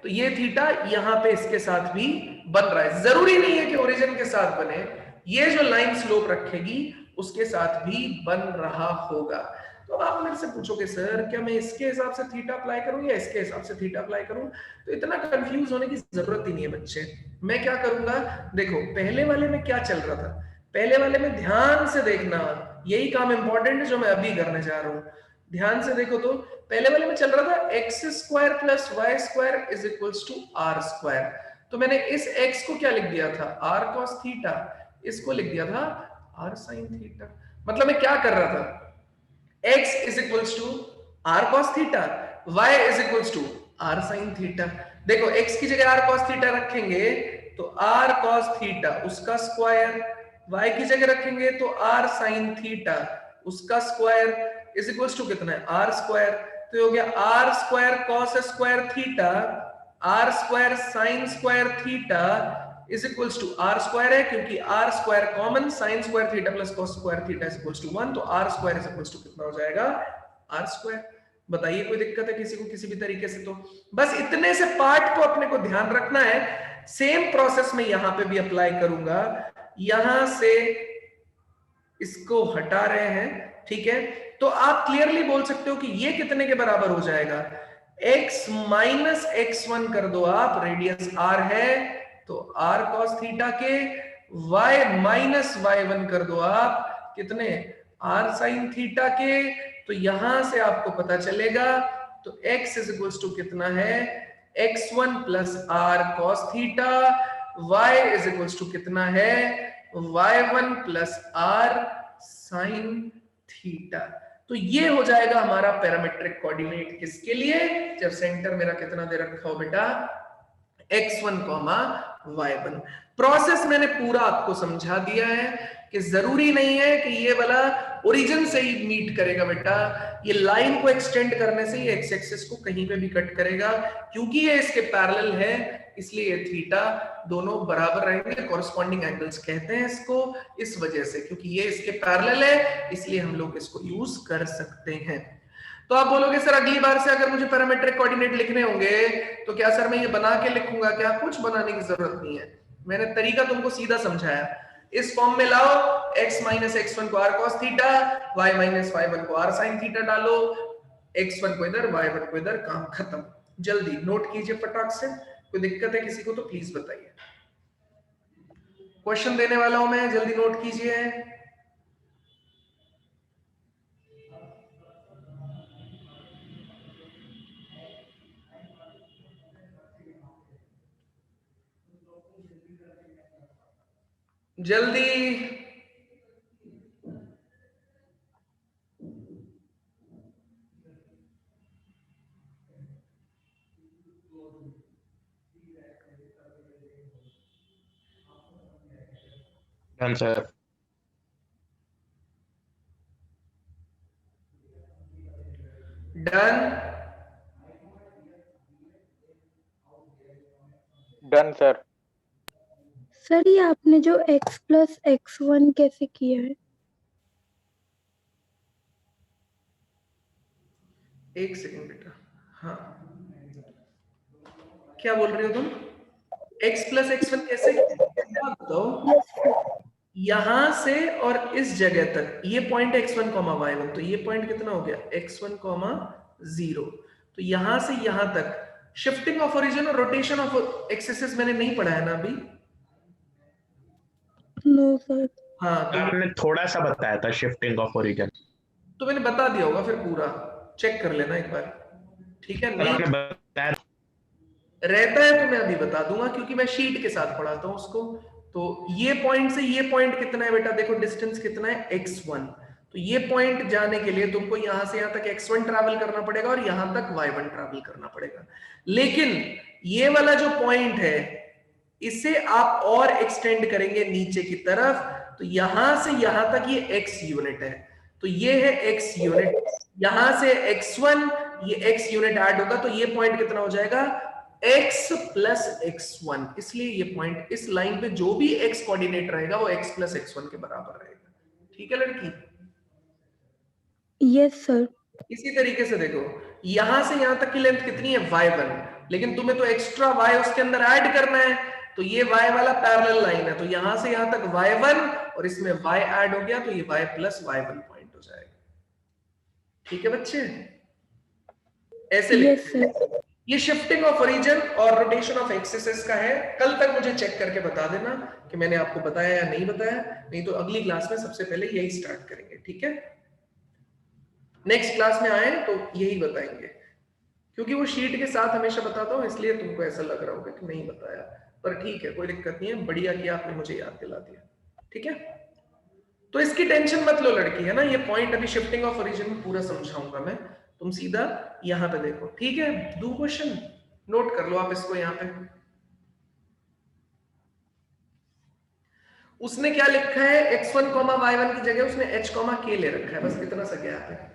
तो ये थीटा यहां पे इसके साथ भी बन रहा है, जरूरी नहीं है कि ओरिजिन के साथ बने, ये जो लाइन स्लोप रखेगी उसके साथ भी बन रहा होगा। तो आप मेरे से पूछोगे सर क्या मैं इसके हिसाब से थीटा अप्लाई करूं या इसके हिसाब से थीटा अप्लाई करूं, तो इतना कंफ्यूज होने की जरूरत ही नहीं है बच्चे। मैं क्या करूंगा, देखो पहले वाले में क्या चल रहा था, पहले वाले में ध्यान से देखना, यही काम इंपॉर्टेंट है जो मैं अभी करने जा रहा हूं। ध्यान से देखो तो पहले वाले में चल रहा था X square plus Y square is equals to R square. तो मैंने इस x को क्या लिख दिया था, आर कॉस थीटा, इसको लिख दिया था आर साइन थीटा। मतलब मैं क्या कर रहा था, x is equals to R cos theta, y is equals to R sine theta. देखो x की जगह आर कॉस थीटा रखेंगे तो आर कॉस थीटा उसका स्क्वायर, y की जगह रखेंगे तो आर साइन थीटा उसका स्क्वायर इज इक्वल्स टू कितना है, आर स्क्वायर। तो ये हो गया R square cos square theta R square sine square theta is equals to R square है, क्योंकि are square common, sine square theta plus cos square theta is equals to 1, तो R square is equals to कितना हो जाएगा, are square. बताइए कोई दिक्कत है किसी को किसी भी तरीके से? तो बस इतने से पार्ट को अपने को ध्यान रखना है। सेम प्रोसेस में यहां पे भी अप्लाई करूंगा, यहां से इसको हटा रहे हैं, ठीक है। तो आप क्लियरली बोल सकते हो कि ये कितने के बराबर हो जाएगा, x माइनस x1 कर दो आप, रेडियस r है तो r cos थीटा के, y माइनस y1 कर दो आप, कितने, r sin थीटा के। तो यहां से आपको पता चलेगा तो x इज इक्वल्स टू कितना है, x1 plus r cos theta, y is equals to कितना है, y1 plus r sin theta. तो ये हो जाएगा हमारा पैरामेट्रिक कोऑर्डिनेट किसके लिए, जब सेंटर मेरा कितना दे रखा हो बेटा, x1, y1। प्रोसेस मैंने पूरा आपको समझा दिया है कि जरूरी नहीं है कि ये वाला ओरिजिन से ही मीट करेगा बेटा, ये लाइन को एक्सटेंड करने से ये एक्स एक्सिस को कहीं पे भी कट करेगा, क्योंकि ये इसके पैरेलल है इसलिए ये थीटा दोनों बराबर रहेंगे। कॉरेस्पॉन्डिंग एंगल्स कहते हैं इसको इस वजह से, क्योंकि ये इसके पैरेलल है इसलिए हम लोग इसको यूज कर सकते हैं। तो आप बोलोगे सर अगली बार से अगर मुझे पैरामेट्रिक कोऑर्डिनेट लिखने होंगे तो क्या सर मैं ये बना के लिखूंगा क्या? कुछ बनाने की जरूरत नहीं है, मैंने तरीका तुमको सीधा समझाया। इस फॉर्म में लाओ, x माइनस x1 को r cos theta, y minus y1 को r sin थीटा डालो, x1 को इधर y1 को इधर, काम खत्म। जल्दी नोट कीजिए फटाक से, कोई दिक्कत है किसी को तो प्लीज बताइए। क्वेश्चन देने वाला हूं मैं, जल्दी नोट कीजिए। जल्दी done sir. Done done sir. Sir ये आपने जो x प्लस x1 कैसे किया है? एक सेकंड बेटा, हाँ क्या बोल रही हो तुम? x प्लस x1 कैसे बताओ? यहां से और इस जगह तक ये पॉइंट x1, y1, तो ये पॉइंट कितना हो गया, x1, 0। तो यहां से यहां तक शिफ्टिंग ऑफ ओरिजिन और रोटेशन ऑफ एक्सिस मैंने नहीं पढ़ा है ना अभी? No sir. हाँ तो आपने थोड़ा सा बताया था शिफ्टिंग ऑफ ओरिजिन, तो मैंने बता दिया होगा, फिर पूरा चेक कर लेना एक बार, ठीक है? नहीं आपने बताया रहता है तो मैं अभी बता दूंगा, क्योंकि मैं शीट के साथ पढ़ाता हूं उसको। तो ये पॉइंट से ये पॉइंट कितना है बेटा, देखो डिस्टेंस कितना है, x1। तो ये पॉइंट जाने के लिए तुमको यहां से यहां तक x1 ट्रैवल करना पड़ेगा और यहां तक y1 ट्रैवल करना पड़ेगा। लेकिन ये वाला जो पॉइंट है इसे आप और एक्सटेंड करेंगे नीचे की तरफ, तो यहां से यहां तक ये x यूनिट है, तो ये है x यूनिट, यहां से x1, ये x यूनिट ऐड होगा तो ये पॉइंट कितना हो जाएगा, x प्लस x1। इसलिए ये पॉइंट इस लाइन पे जो भी x कोऑर्डिनेट रहेगा वो x प्लस x1 के बराबर रहेगा। ठीक है लड़की? Yes sir. इसी तरीके से देखो, यहां से यहां तक की लेंथ कितनी है y1, लेकिन तुम्हें तो एक्स्ट्रा y उसके अंदर ऐड करना है, तो ये y वाला पैरेलल लाइन है, तो यहां से यहां तक y1 और इसमें y ऐड हो गया, तो ये y प्लस y1 पॉइंट हो जाएगा। ठीक है बच्चे, ऐसे यस लिखते हैं। सर। ये शिफ्टिंग ऑफ ओरिजिन और रोटेशन ऑफ एक्सिस का है। कल तक मुझे चेक करके बता देना कि मैंने आपको बताया या नहीं बताया, नहीं तो अगली क्लास में सबसे पहले यही स्टार्ट करेंगे। ठीक है, नेक्स्ट क्लास में आए तो यही बताएंगे, क्योंकि वो शीट के साथ हमेशा बताता हूँ, इसलिए तुमको ऐसा लग रहा होगा कि नहीं बताया, पर ठीक है, कोई दिक्कत नहीं है, बढ़िया किया आपने मुझे याद दिला दिया। ठीक है, तो इसकी टेंशन मत लो लड़की, है ना, ये पॉइंट अभी शिफ्टिंग ऑफ ओरिजिन में पूरा समझाऊंगा मैं, तुम सीधा यहां पे देखो। ठीक है, दो क्वेश्चन नोट कर लो आप इसको यहां पे। उसने क्या लिखा है, x1 y1 की जगह उसने h k ले रखा है, बस इतना सा गैप है।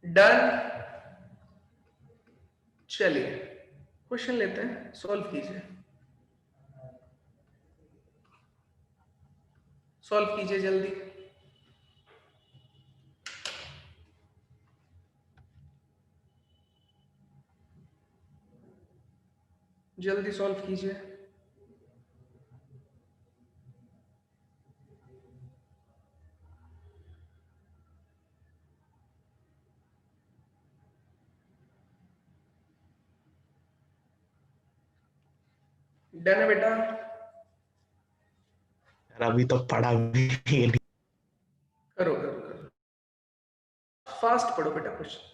डन, चलिए क्वेश्चन लेते हैं, सॉल्व कीजिए, सॉल्व कीजिए जल्दी। जल्दी सॉल्व कीजिए। डन है बेटा, यार अभी तो पढ़ा भी नहीं। करो करो करो, फास्ट पढ़ो बेटा question.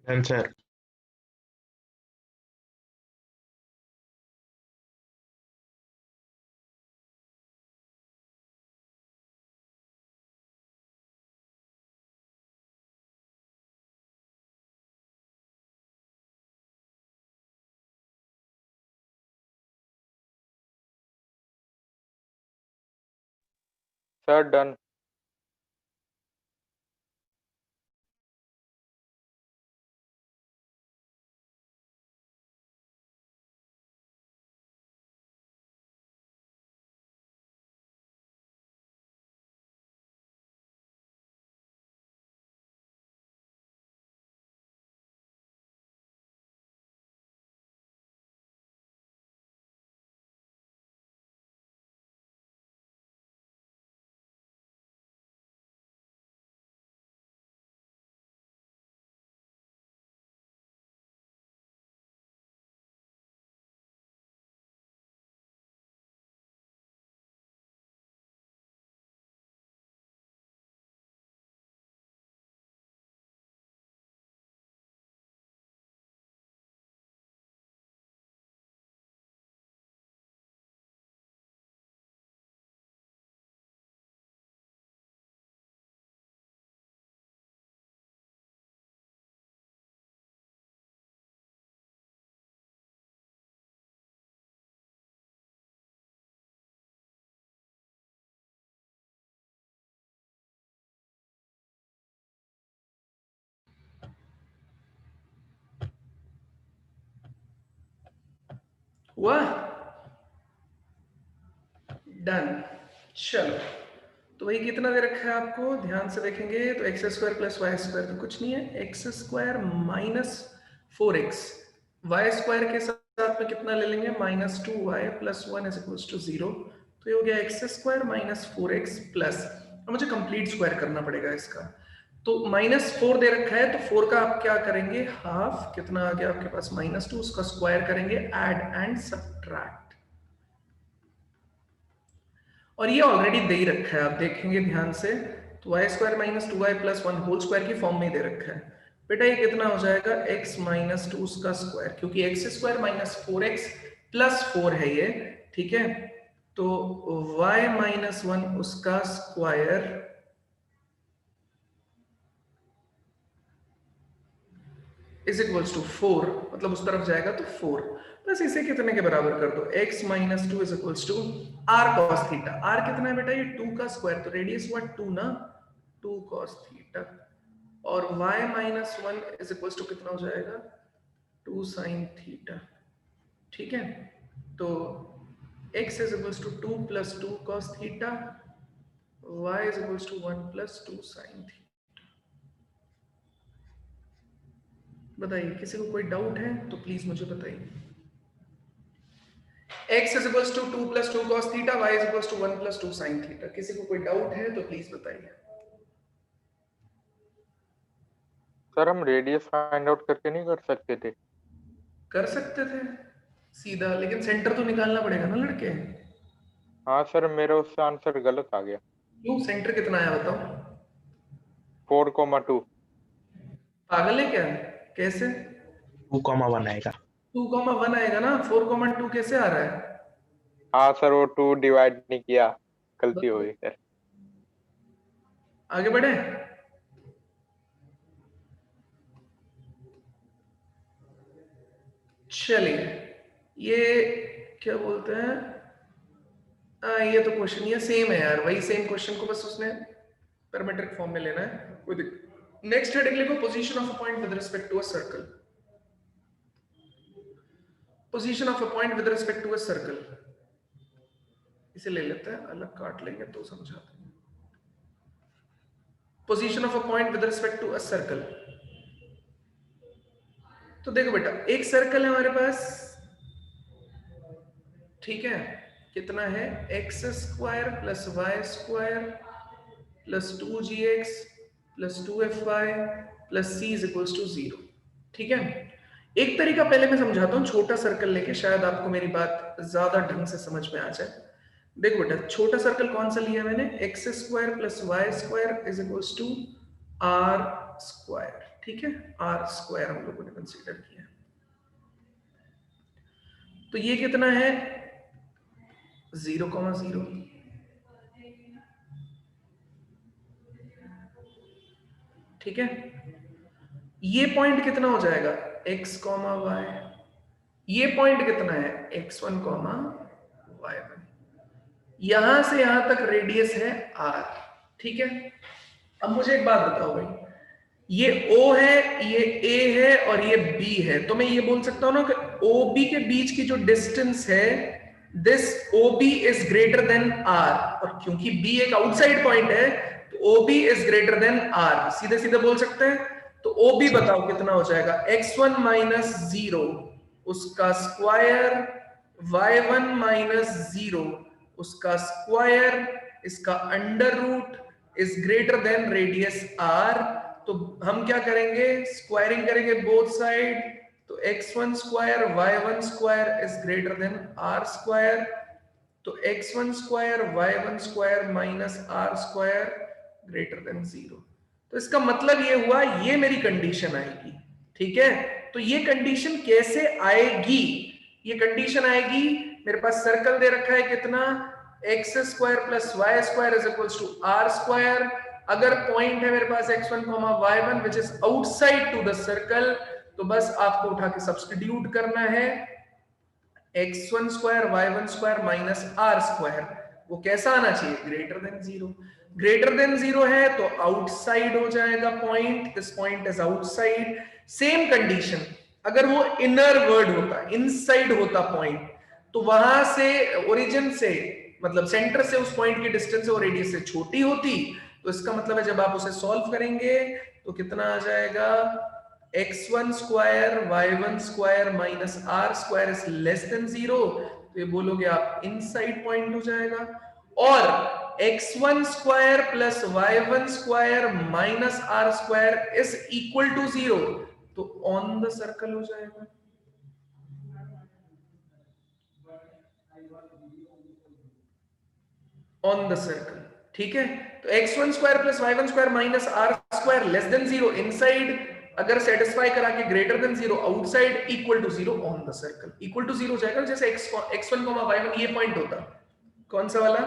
Done sir. Sir done. हुआ? डन। चलो, तो वही कितना दे रखा है आपको, ध्यान से देखेंगे तो X square plus Y square तो कुछ नहीं है, X square minus 4x, Y square के साथ में कितना ले लेंगे, minus 2y plus 1 is equals to 0। तो ये हो गया x square minus 4x plus, अब मुझे कंप्लीट स्क्वायर करना पड़ेगा इसका, तो -4 दे रखा है, तो 4 का आप क्या करेंगे, हाफ, कितना आ गया आपके पास, -2, उसका स्क्वायर करेंगे, ऐड एंड सब्ट्रैक्ट, और ये ऑलरेडी दे ही रखा है, आप देखेंगे ध्यान से, तो Y square minus 2y plus 1 whole square की फॉर्म में दे रखा है। बेटा ये कितना हो जाएगा, x माइनस 2 उसका स्क्वायर, क्योंकि x square minus 4x plus 4 है ये, ठीक है, तो y माइनस 1 उसका स्क्वायर इज इक्वल्स टू 4, मतलब उस तरफ जाएगा तो 4, बस इसे कितने के बराबर कर दो, x minus 2 is equals to r cos theta, r कितना है बेटा, ये 2 का स्क्वायर, तो रेडियस हुआ 2 ना, 2 cos थीटा, और y minus 1 is equals to कितना हो जाएगा, 2 sin थीटा, ठीक है, तो x is equals to 2 plus 2 cos theta, y is equals to 1 plus 2 sin theta. बताइए, किसी को कोई डाउट है तो प्लीज मुझे बताइए। x is equals to 2 plus 2 cos theta, y is equals to 1 plus 2 sin theta, किसी को कोई डाउट है तो प्लीज बताइए। सर हम रेडियस फाइंड आउट करके नहीं कर सकते थे? कर सकते थे सीधा, लेकिन सेंटर तो निकालना पड़ेगा ना लड़के। हाँ सर, मेरा उससे आंसर गलत आ गया। क्यों, सेंटर कितना आया बताओ। 4,2। पागल है क्या, कैसे 2,1 आएगा। 2,1 आएगा ना, 4,2 कैसे आ रहा है। हाँ सर, वो 2 डिवाइड नहीं किया, गलती हो गई सर। आगे बढ़े, चलिए, ये क्या बोलते हैं, ये तो क्वेश्चन ये सेम है यार, वही सेम क्वेश्चन को बस उसने पैरामीट्रिक फॉर्म में लेना है। नेक्स्ट हेडिंग लिखो, position of a point with respect to a circle, position of a point with respect to a circle, इसे ले लेते हैं, अलग काट लेंगे तो समझाते हैं। Position of a point with respect to a circle, तो देखो बेटा, एक सर्कल है हमारे पास, ठीक है, कितना है, X square plus Y square plus 2gx plus 2fy plus c is equals to 0, ठीक है। एक तरीका पहले मैं समझाता हूँ, छोटा सर्कल लेके, शायद आपको मेरी बात ज्यादा ढंग से समझ में आ जाए। देखो बेटा, छोटा सर्कल कौन सा लिया मैंने, X square plus Y square is equals to R square, ठीक है, आर स्क्वायर हम लोगों ने कंसीडर किया, तो ये कितना है 0,0, ठीक है। ये पॉइंट कितना हो जाएगा x, y, ये पॉइंट कितना है x1, y1, यहां से यहां तक रेडियस है r, ठीक है। अब मुझे एक बात बताओ भाई, ये O है, ये A है और ये B है, तो मैं ये बोल सकता हूं ना कि OB के बीच की जो डिस्टेंस है, this OB is greater then R, और क्योंकि B एक आउटसाइड पॉइंट है तो OB is greater then R, सीधे सीधे बोल सकते हैं। तो OB बताओ कितना हो जाएगा, x1 माइनस 0 उसका स्क्वायर, y1 माइनस 0 उसका स्क्वायर, इसका under root is greater than radius R। तो हम क्या करेंगे, स्क्वायरिंग करेंगे बोथ साइड, तो x1 square y1 square is greater then r square, तो x1 square y1 square minus r square greater than 0। तो इसका मतलब ये हुआ, ये मेरी कंडीशन आएगी, ठीक है। तो ये कंडीशन कैसे आएगी, ये कंडीशन आएगी, मेरे पास सर्कल दे रखा है कितना, X square plus Y square is equals to R square, अगर पॉइंट है मेरे पास x1, y1 which is outside to the circle, तो बस आपको उठा के सब्स्टिट्यूट करना है, x1 square y1 square minus r square, वो कैसा आना चाहिए, ग्रेटर देन 0। ग्रेटर देन 0 है तो आउटसाइड हो जाएगा point, this point is outside. Same condition अगर वो इनर वर्ड होता, इनसाइड होता पॉइंट, तो वहां से ओरिजिन से मतलब सेंटर से उस पॉइंट की डिस्टेंस और रेडियस से छोटी होती, तो इसका मतलब है जब आप उसे सॉल्व करेंगे तो कितना आ जाएगा, x1 square y1 square minus r square is less than 0, तो ये बोलोगे आप इनसाइड पॉइंट हो जाएगा। और x1 square plus y1 square minus r square is equal to 0, तो ऑन द सर्कल हो जाएगा। ऑन द सर्कल, ठीक है। तो x1 square plus y1 square minus r square less than 0 inside, अगर सेटिस्फाई करा के greater than 0 outside, equal to 0 on the circle. Equal to 0 हो जाएगा जैसे x1 y1 ये पॉइंट होता, कौन सा वाला,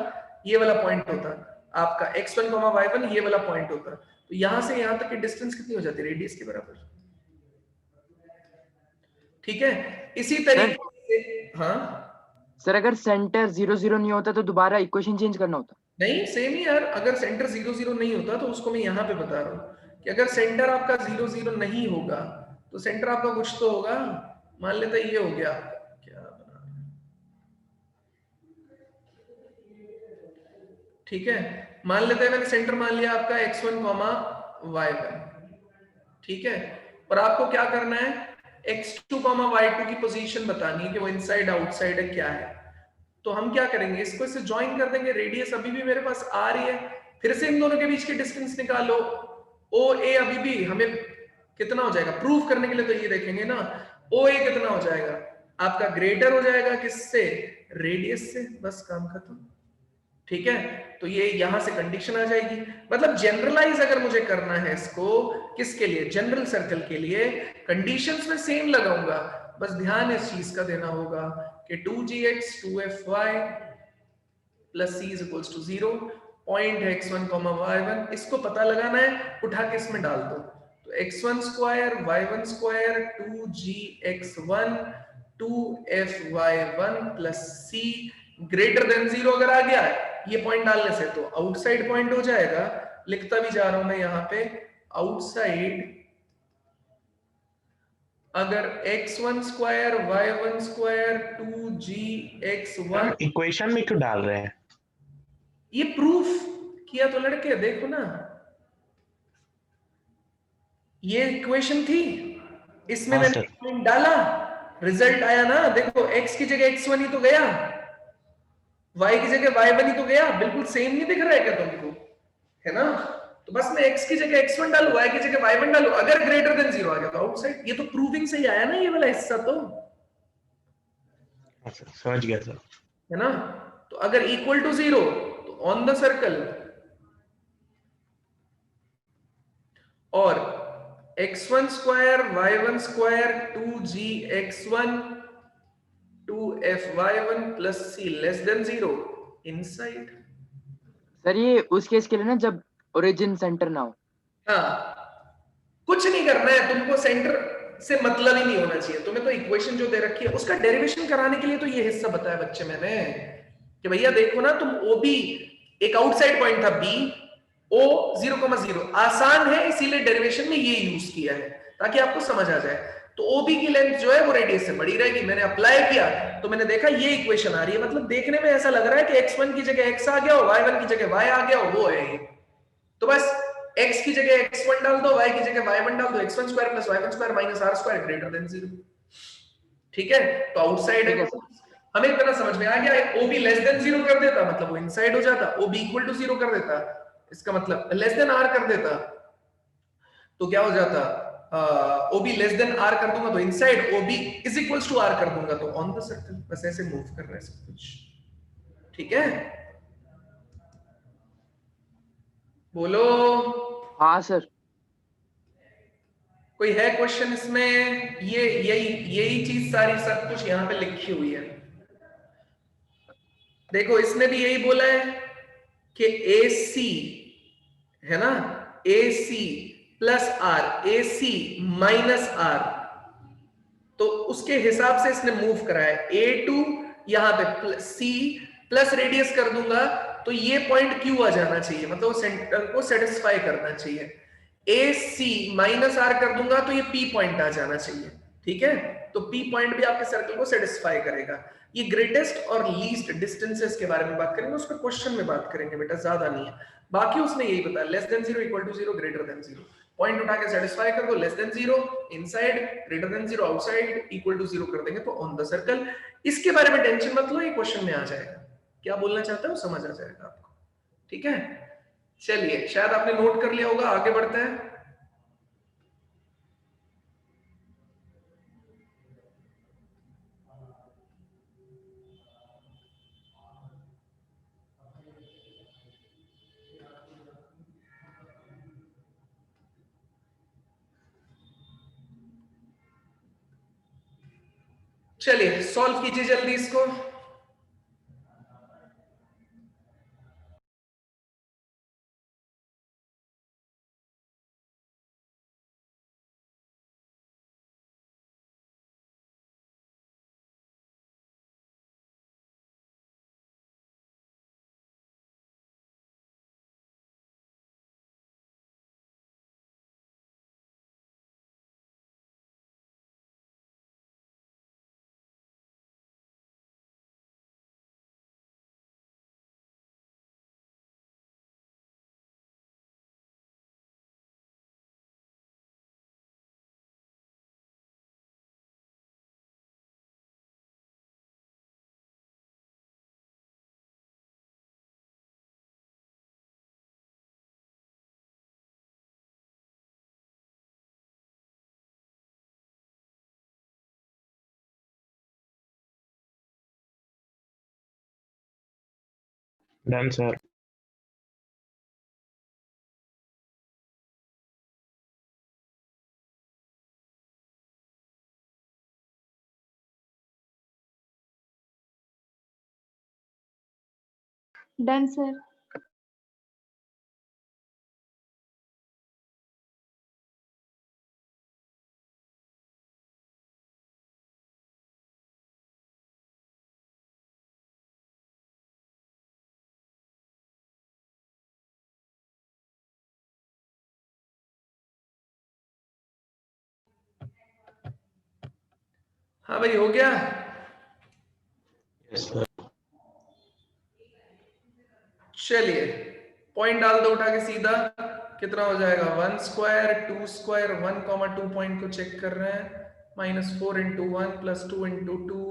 ये वाला पॉइंट होता आपका x1 y1, ये वाला पॉइंट होता। तो यहां से यहां तक की डिस्टेंस कितनी हो जाती है, रेडियस के बराबर, ठीक है। इसी तरीके से हाँ सर अगर सेंटर 0 0 नहीं होता तो दोबारा इक्वेशन चेंज करना होता? नहीं, सेम ही यार। अगर सेंटर 0 0 नहीं होता तो उसको मैं यहाँ पे बता रहा हूँ कि अगर सेंटर आपका 0 0 नहीं होगा तो सेंटर आपका कुछ तो होगा। मान लेते ये हो गया, क्या बना, ठीक है। मान लेते हैं मैंने सेंटर मान लिया आपका x1 y1, ठीक है। और आपको क्या करना है, x2 y2 की पोजीशन बतानी है कि वो इनसाइड आउटसाइड है क्या है। तो हम क्या करेंगे, इसको इससे ज्वाइन कर देंगे, रेडियस अभी भी मेरे पास आ रही है, फिर से इन दोनों के बीच की डिस्टेंस निकालो, OA अभी भी हमें कितना हो जाएगा, प्रूफ करने के लिए तो ये देखेंगे ना, OA कितना हो जाएगा आपका, ग्रेटर हो जाएगा किससे, रेडियस से, बस काम खत्म, ठीक है। तो ये यहां से कंडीशन आ जाएगी। मतलब जनरलाइज अगर मुझे करना है इसको, किसके लिए, जनरल सर्कल के लिए, कंडीशंस में सेम लगाऊंगा, बस ध्यान इस चीज का देना होगा कि 2gx 2fy plus c is equals to 0, point है x1 y1, इसको पता लगाना है, उठा के इसमें डाल दो। तो x1 square y1 square 2gx1 2fy1 plus c greater than 0 अगर आ गया है ये पॉइंट डालने से, तो आउटसाइड पॉइंट हो जाएगा। लिखता भी जा रहा हूं मैं यहाँ पे, आउटसाइड अगर x1 square y1 square 2gx1, equation में क्यों डाल रहे हैं, ये प्रूफ किया तो लड़के, देखो ना ये इक्वेशन थी, इसमें हाँ मैंने सर। पॉइंट डाला, रिजल्ट आया ना, देखो x की जगह x1 ही तो गया, y की जगह y1 ही तो गया, बिल्कुल सेम नहीं दिख रहा है क्या तुमको, है ना। तो बस मैं x की जगह x1 डालू, y की जगह y1 डालू, अगर ग्रेटर देन 0 आ गया तो आउटसाइड। ये तो प्रूविंग से ही आया ना ये वाला हिस्सा, तो समझ गया सर, है ना। तो अगर इक्वल टू 0 तो ऑन द सर्कल, और x1 square y1 square 2gx1 2fy1 plus c less than 0 inside. Sir ये उस केस के लिए ना जब ओरिजिन सेंटर ना हो। हाँ, कुछ नहीं करना है तुमको, सेंटर से मतलब ही नहीं होना चाहिए तुम्हें। तो इक्वेशन जो दे रखी है उसका डेरिवेशन कराने के लिए तो ये हिस्सा बताया बच्चे मैंने कि भैया देखो ना, तुम OB एक आउटसाइड पॉइंट था B, O 0,0 आसान है, इसीलिए डेरिवेशन में ये यूज किया है ताकि आपको समझ आ जाए। तो OB की लेंथ जो है वो रेडियस से बड़ी रहेगी। मैंने अप्लाई किया तो मैंने देखा ये इक्वेशन आ रही है, मतलब देखने में ऐसा लग रहा है कि x1 की जगह x आ गया हो, y1 की जगह y आ गया हो, वो है ये। तो बस x की जगह x1 डाल दो, y की जगह y1 डाल दो, x1 square plus y1 square minus r square greater than 0, ठीक है। तो आउटसाइड है, हमें इतना समझ में आ गया। OB लेस देन 0 कर देता मतलब वो इनसाइड हो जाता, OB इक्वल टू 0 कर देता इसका मतलब लेस देन r कर देता तो क्या हो जाता, OB लेस देन r कर दूंगा तो inside, OB is equals to r कर दूंगा तो ऑन द सर्कल। बस ऐसे मूव कर रहा है सब कुछ, ठीक है। बोलो हाँ सर। कोई है क्वेश्चन इसमें? ये यही चीज सारी सब कुछ यहाँ पे लिखी हुई है। देखो इसने भी यही बोला है कि AC है ना, AC plus R, AC minus R, तो उसके हिसाब से इसने मूव करा है। A2 यहाँ पे C प्लस रेडियस कर दूंगा तो ये पॉइंट Q आ जाना चाहिए, मतलब सेंटर को सेटिस्फाई करना चाहिए। AC माइनस R कर दूंगा तो ये P पॉइंट आ जाना चाहिए, ठीक है। तो P पॉइंट भी आपके सर्कल को सेटिस्फाई करेगा। ये ग्रेटेस्ट और लीस्ट डिस्टेंसेस के बारे में बात करेंगे, उस पर क्वेश्चन में बात करेंगे बेटा, ज्यादा नहीं है। बाकी उसने यही बताया, less than 0 equal to 0 greater than 0, point उठा के सेटिस्फाई कर दो, less than 0 inside, greater than 0 outside, equal to 0 कर देंगे तो ऑन द सर्कल। इसके बारे में टेंशन मत लो, ये क्वेश्चन में आ जाएगा, क्या बोलना चाहता है वो समझ आ जाएगा आपको, ठीक है। चलिए, शायद आपने नोट कर लिया होगा, आगे बढ़ते हैं। चलिए सॉल्व कीजिए जल्दी इसको। Done sir. Done sir. हाँ भाई, हो गया। Yes sir. चलिए पॉइंट डाल दो उठा के सीधा, कितना हो जाएगा 1 स्क्वायर 2 स्क्वायर 1,2 पॉइंट को चेक कर रहे हैं, -4 × 1 + 2 × 2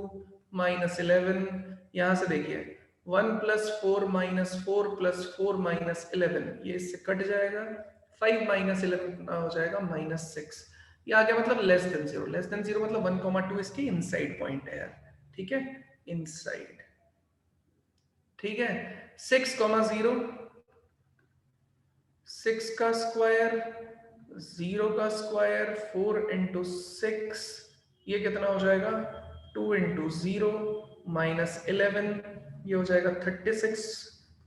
-11। यहां से देखिए 1 + 4 -4 + 4 -11, ये इससे कट जाएगा, 5 - 11 कितना हो जाएगा -6। ये आ गया मतलब लेस देन 0, लेस देन 0 मतलब 1,2 इसकी इनसाइड पॉइंट है यार, ठीक है, इनसाइड, ठीक है। 6,0, 6 का स्क्वायर 0 का स्क्वायर 4 × 6, ये कितना हो जाएगा 2 × 0 -11, ये हो जाएगा 36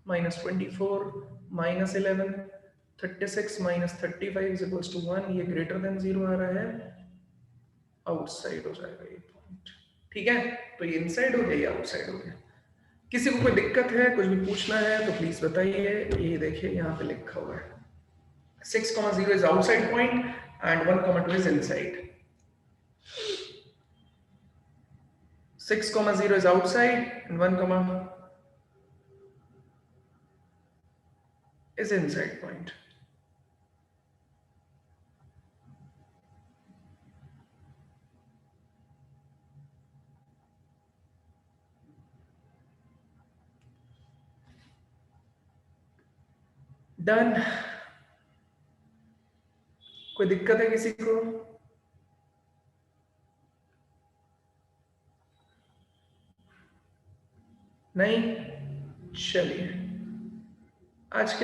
-24 -11, 36 - 35 = 1, ये ग्रेटर देन 0 आ रहा है, आउटसाइड हो जाएगा ये पॉइंट, ठीक है। तो ये इनसाइड हो गया, ये आउटसाइड हो गया। किसी को कोई दिक्कत है, कुछ भी पूछना है तो प्लीज बताइए। ये देखिए यहाँ पे लिखा हुआ है 6,0 is outside point and 1,2 is inside. 6,0 is outside and 1, is inside point. Done. कोई दिक्कत है किसी को? नहीं? चलिए आज के लिए